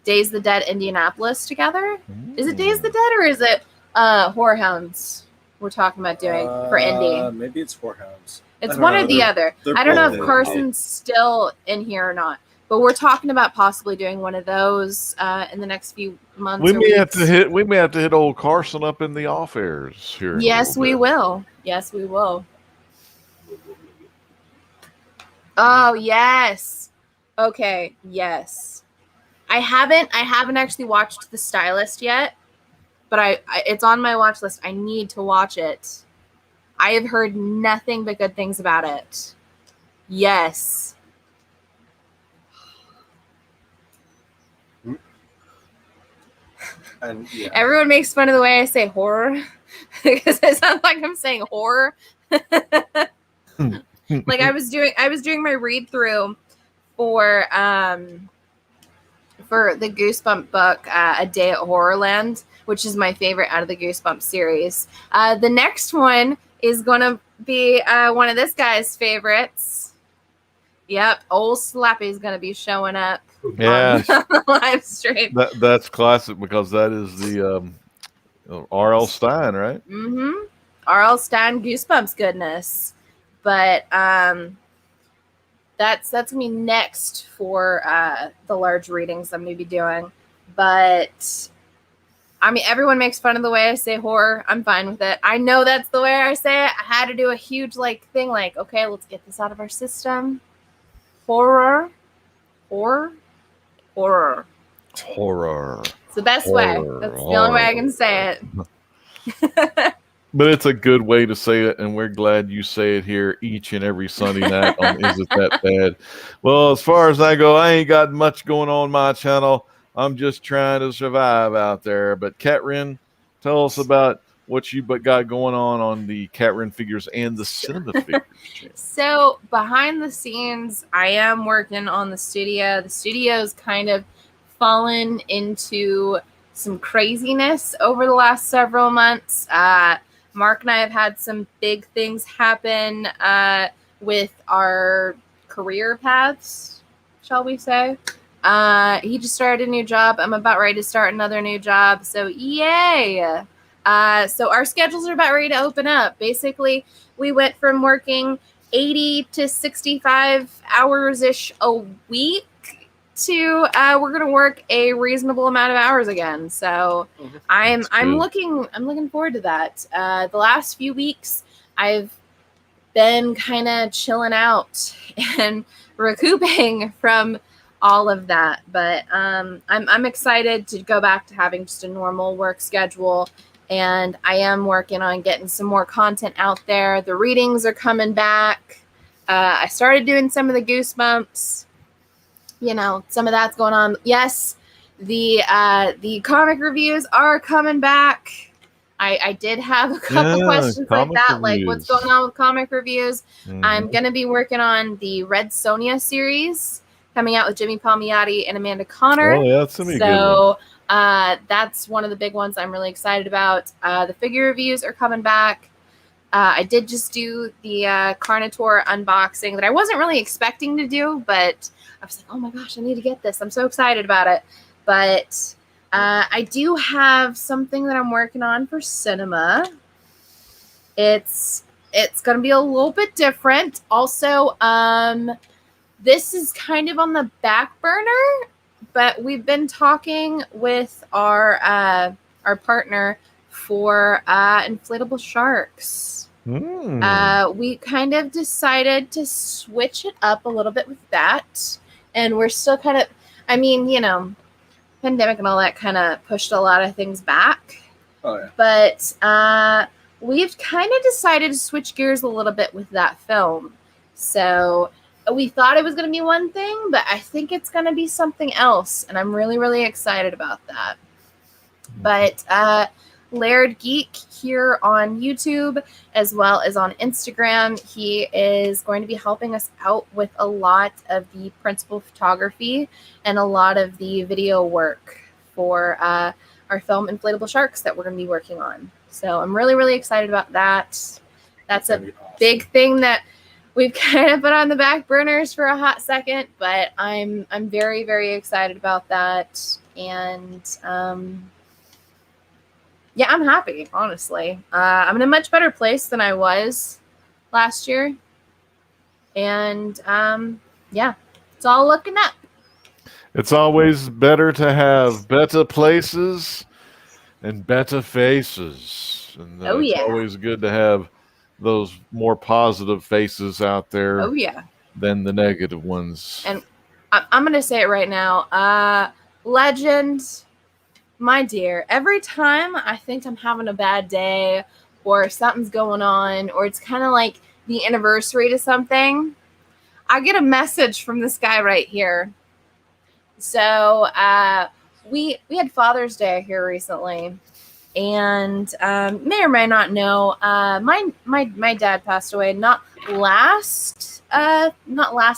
Days of the Dead Indianapolis together. Is it Days of the Dead or is it Horror Hounds? we're talking about doing for Indy? Maybe it's Whorehounds. It's one or the other. I don't know if both Carson's still in here or not, but we're talking about possibly doing one of those in the next few months. We or may have weeks. to hit old Carson up in the off airs here. Yes, we will. Yes, we will. Oh yes. Okay. Yes. I haven't actually watched The Stylist yet, but I it's on my watch list. I need to watch it. I have heard nothing but good things about it. Yes. And yeah. Everyone makes fun of the way I say horror because it sounds like I'm saying horror. Like I was doing my read through for the Goosebump book, A Day at Horrorland, which is my favorite out of the Goosebump series. The next one is gonna be one of this guy's favorites. Yep, old Slappy is gonna be showing up on the live stream. That's classic because that is the R.L. Stine, right? Mm-hmm. R.L. Stine Goosebumps goodness. But that's gonna be next for the large readings I'm gonna be doing. But I mean, everyone makes fun of the way I say horror. I'm fine with it. I know that's the way I say it. I had to do a huge thing, okay, let's get this out of our system. Horror. Horror. It's the best way. That's the only way I can say it. But it's a good way to say it, and we're glad you say it here each and every Sunday night on Is It That Bad? Well, as far as I go, I ain't got much going on my channel. I'm just trying to survive out there. But Catrin, tell us about what you got going on the Catrin Figures and the Cinema Figures channel. So behind the scenes, I am working on the studio. The studio's kind of fallen into some craziness over the last several months. Mark and I have had some big things happen with our career paths, shall we say. He just started a new job. I'm about ready to start another new job. So yay! So our schedules are about ready to open up. Basically, we went from working 80 to 65 hours-ish a week to we're gonna work a reasonable amount of hours again. So I'm looking forward to that. The last few weeks I've been kind of chilling out and recouping from all of that, but I'm excited to go back to having just a normal work schedule, and I am working on getting some more content out there. The readings are coming back. I started doing some of the Goosebumps. Some of that's going on. Yes, the comic reviews are coming back. I did have a couple questions like that, like what's going on with comic reviews. I'm going to be working on the Red Sonja series coming out with Jimmy Palmiotti and Amanda Connor. Oh, yeah, that's going to be good. So that's one of the big ones I'm really excited about. The figure reviews are coming back. I did just do the Carnotaur unboxing that I wasn't really expecting to do, but I was like, oh my gosh, I need to get this. I'm so excited about it. But I do have something that I'm working on for cinema. It's going to be a little bit different. Also, this is kind of on the back burner, but we've been talking with our partner for inflatable sharks. We kind of decided to switch it up a little bit with that, and we're still kind of, pandemic and all that kind of pushed a lot of things back. Oh yeah. But we've kind of decided to switch gears a little bit with that film. So we thought it was going to be one thing, but I think it's going to be something else, and I'm really, really excited about that. But Laird Geek here on YouTube as well as on Instagram, he is going to be helping us out with a lot of the principal photography and a lot of the video work for our film Inflatable Sharks that we're going to be working on. So I'm really, really excited about that. That's a big thing that we've kind of put on the back burners for a hot second, but I'm very, very excited about that. And Yeah, I'm happy, honestly. I'm in a much better place than I was last year. And yeah, it's all looking up. It's always better to have better places and better faces. And Oh, it's yeah. always good to have those more positive faces out there Oh, yeah. than the negative ones. And I'm going to say it right now. Legend, my dear, every time I think I'm having a bad day or something's going on or it's kind of like the anniversary to something, I get a message from this guy right here. So we had Father's Day here recently, and may or may not know, my dad passed away not last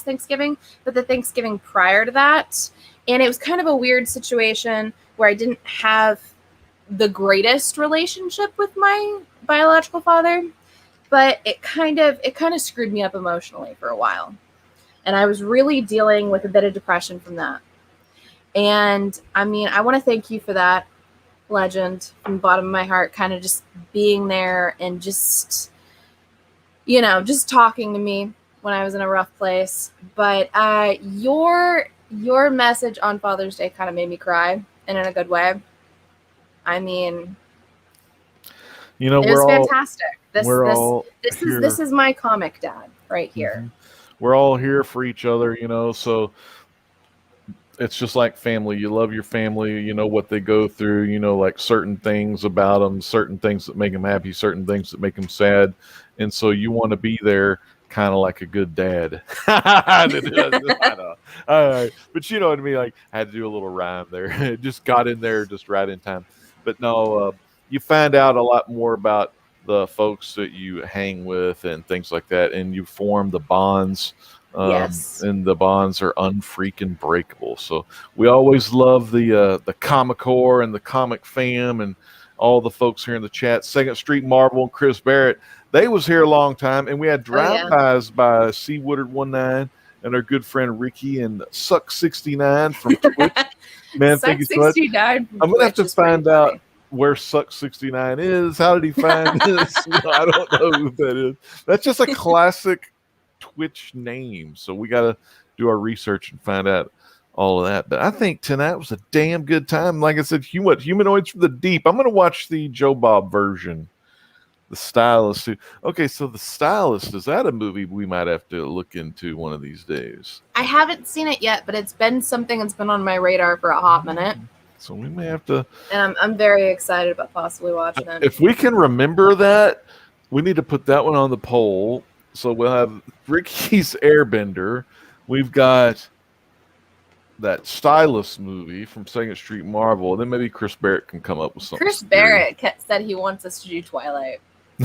Thanksgiving, but the Thanksgiving prior to that, and it was kind of a weird situation where I didn't have the greatest relationship with my biological father, but it kind of screwed me up emotionally for a while, and I was really dealing with a bit of depression from that. And I mean, I want to thank you for that, Legend, from the bottom of my heart, kind of just being there and just, just talking to me when I was in a rough place. But your message on Father's Day kind of made me cry, and in a good way. I mean, it was fantastic. This is my comic dad right here. Mm-hmm. We're all here for each other, so it's just like family. You love your family, you know what they go through, like certain things about them, certain things that make them happy, certain things that make them sad. And so you want to be there kind of like a good dad. I know. But you know what I mean? Like, I had to do a little rhyme there. It just got in there just right in time. But no, you find out a lot more about the folks that you hang with and things like that, and you form the bonds. Yes. And the bonds are unfreaking breakable. So we always love the Comic Core and the Comic Fam and all the folks here in the chat. Second Street Marvel and Chris Barrett, they was here a long time, and we had drive-bys by C Woodard 19 and our good friend Ricky and Suck 69 from Twitch. Man, thank you so much. I'm gonna have to find out where Suck 69 is. How did he find this? I don't know who that is. That's just a classic Twitch name, so we got to do our research and find out all of that. But I think tonight was a damn good time. Like I said, Humanoids from the Deep. I'm going to watch the Joe Bob version. The Stylist too. Okay, so The Stylist, is that a movie we might have to look into one of these days? I haven't seen it yet, but it's been something that's been on my radar for a hot minute. So we may have to. And I'm very excited about possibly watching it. If we can remember that, we need to put that one on the poll. So we'll have Ricky's Airbender. We've got that Stylist movie from Second Street Marvel. And then maybe Chris Barrett can come up with something. Chris Barrett said he wants us to do Twilight.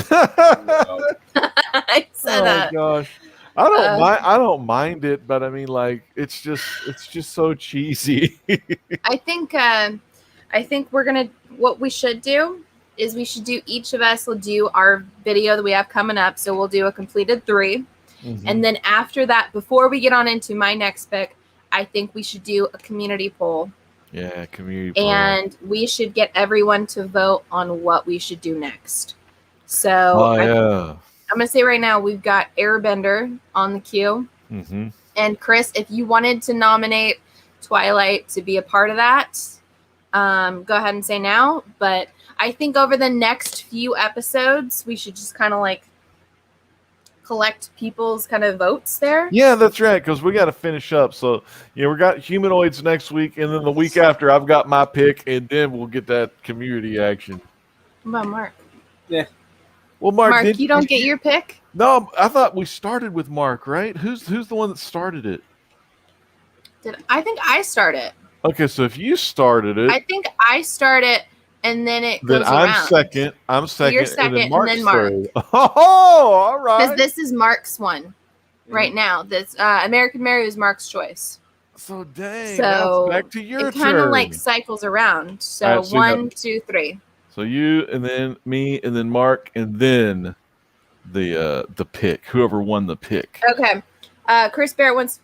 I said that. Oh gosh. I don't mind it, but I mean, like, it's just so cheesy. I think what we should do is each of us will do our video that we have coming up. So we'll do a completed 3. Mm-hmm. And then after that, before we get on into my next pick, I think we should do a community poll. Yeah, community poll. And we should get everyone to vote on what we should do next. So I'm going to say right now, we've got Airbender on the queue. Mm-hmm. And Chris, if you wanted to nominate Twilight to be a part of that, go ahead and say now. But I think over the next few episodes, we should just kind of like collect people's kind of votes there. Yeah, that's right, because we got to finish up. So, we got Humanoids next week, and then the week after, I've got my pick, and then we'll get that community action. What about Mark? Yeah. Well, Mark, you don't get your pick? No, I thought we started with Mark, right? Who's the one that started it? I think I started. Okay, so if you started it, I think I started, and then it goes I'm around. second. I'm second. You're second, and then Mark. Third. Oh, all right. Because this is Mark's one right now. This American Mary was Mark's choice. So dang. So back to your it turn. kind of like cycles around. So right, 1, 2, 3. So you, and then me, and then Mark, and then the pick. Whoever won the pick. Okay. Chris Barrett wants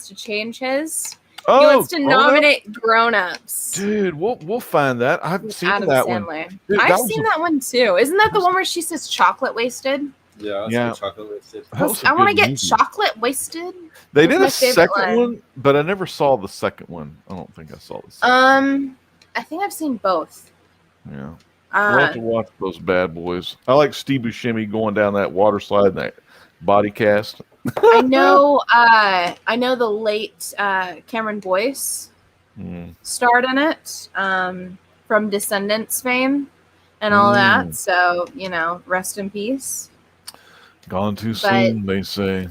to change his. Oh, He wants to Grown Ups? nominate Grown Ups. Dude, we'll find that. I've seen Adam that Sandler. one. Dude, I've that was seen a- that one too. Isn't that the one where she says chocolate wasted? Yeah, Yeah. chocolate wasted. That was a I want to good get movie. chocolate wasted. They That's did my a favorite second line. one, but I never saw the second one. I don't think I saw the second. I think I've seen both. Yeah. We'll have to watch those bad boys. I like Steve Buscemi going down that water slide in that body cast. I know the late Cameron Boyce starred in it from Descendants fame and all that. So, rest in peace. Gone too soon, they say.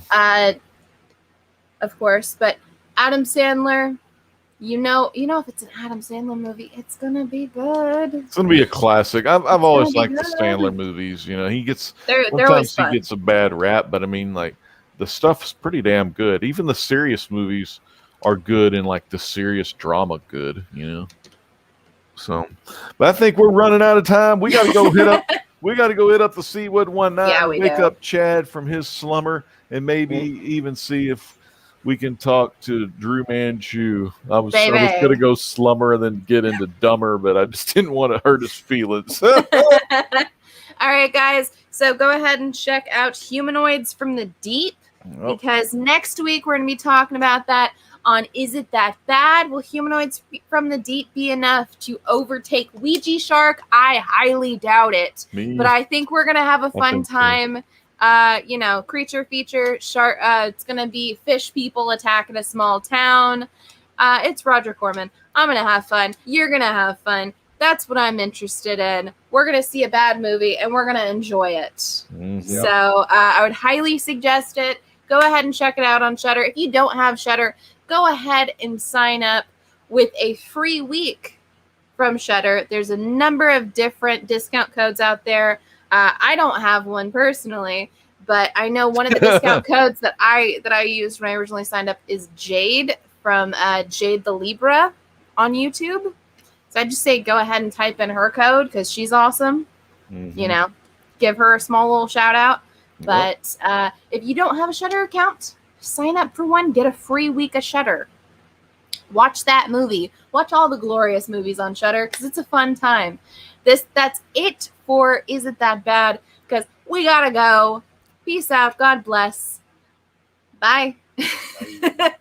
Of course, but Adam Sandler, if it's an Adam Sandler movie, it's gonna be good. It's gonna be a classic. I've always be liked the good. Sandler movies. He gets They're always sometimes fun. he gets a bad rap, but I mean, like the stuff's pretty damn good. Even the serious movies are good, and like the serious drama good. So, but I think we're running out of time. We got to go hit up. We got to go hit up the Seawood 19. Yeah, we wake do. up Chad from his slumber, and maybe even see if we can talk to Drew Manchu. I was gonna go slumber and then get into dumber, but I just didn't want to hurt his feelings. All right, guys. So go ahead and check out Humanoids from the Deep because next week we're going to be talking about that on Is It That Bad? Will Humanoids from the Deep be enough to overtake Ouija Shark? I highly doubt it. But I think we're going to have a fun time. Creature feature, shark. It's going to be fish people attacking a small town. It's Roger Corman. I'm going to have fun. You're going to have fun. That's what I'm interested in. We're going to see a bad movie and we're going to enjoy it. So I would highly suggest it. Go ahead and check it out on Shudder. If you don't have Shudder, go ahead and sign up with a free week from Shudder. There's a number of different discount codes out there. I don't have one personally, but I know one of the discount codes that I used when I originally signed up is Jade from Jade the Libra on YouTube. So I just say go ahead and type in her code because she's awesome. Give her a small little shout out. But if you don't have a Shudder account, sign up for one. Get a free week of Shudder. Watch that movie. Watch all the glorious movies on Shudder because it's a fun time. That's it for Is It That Bad? Because we gotta go. Peace out. God bless. Bye. Bye.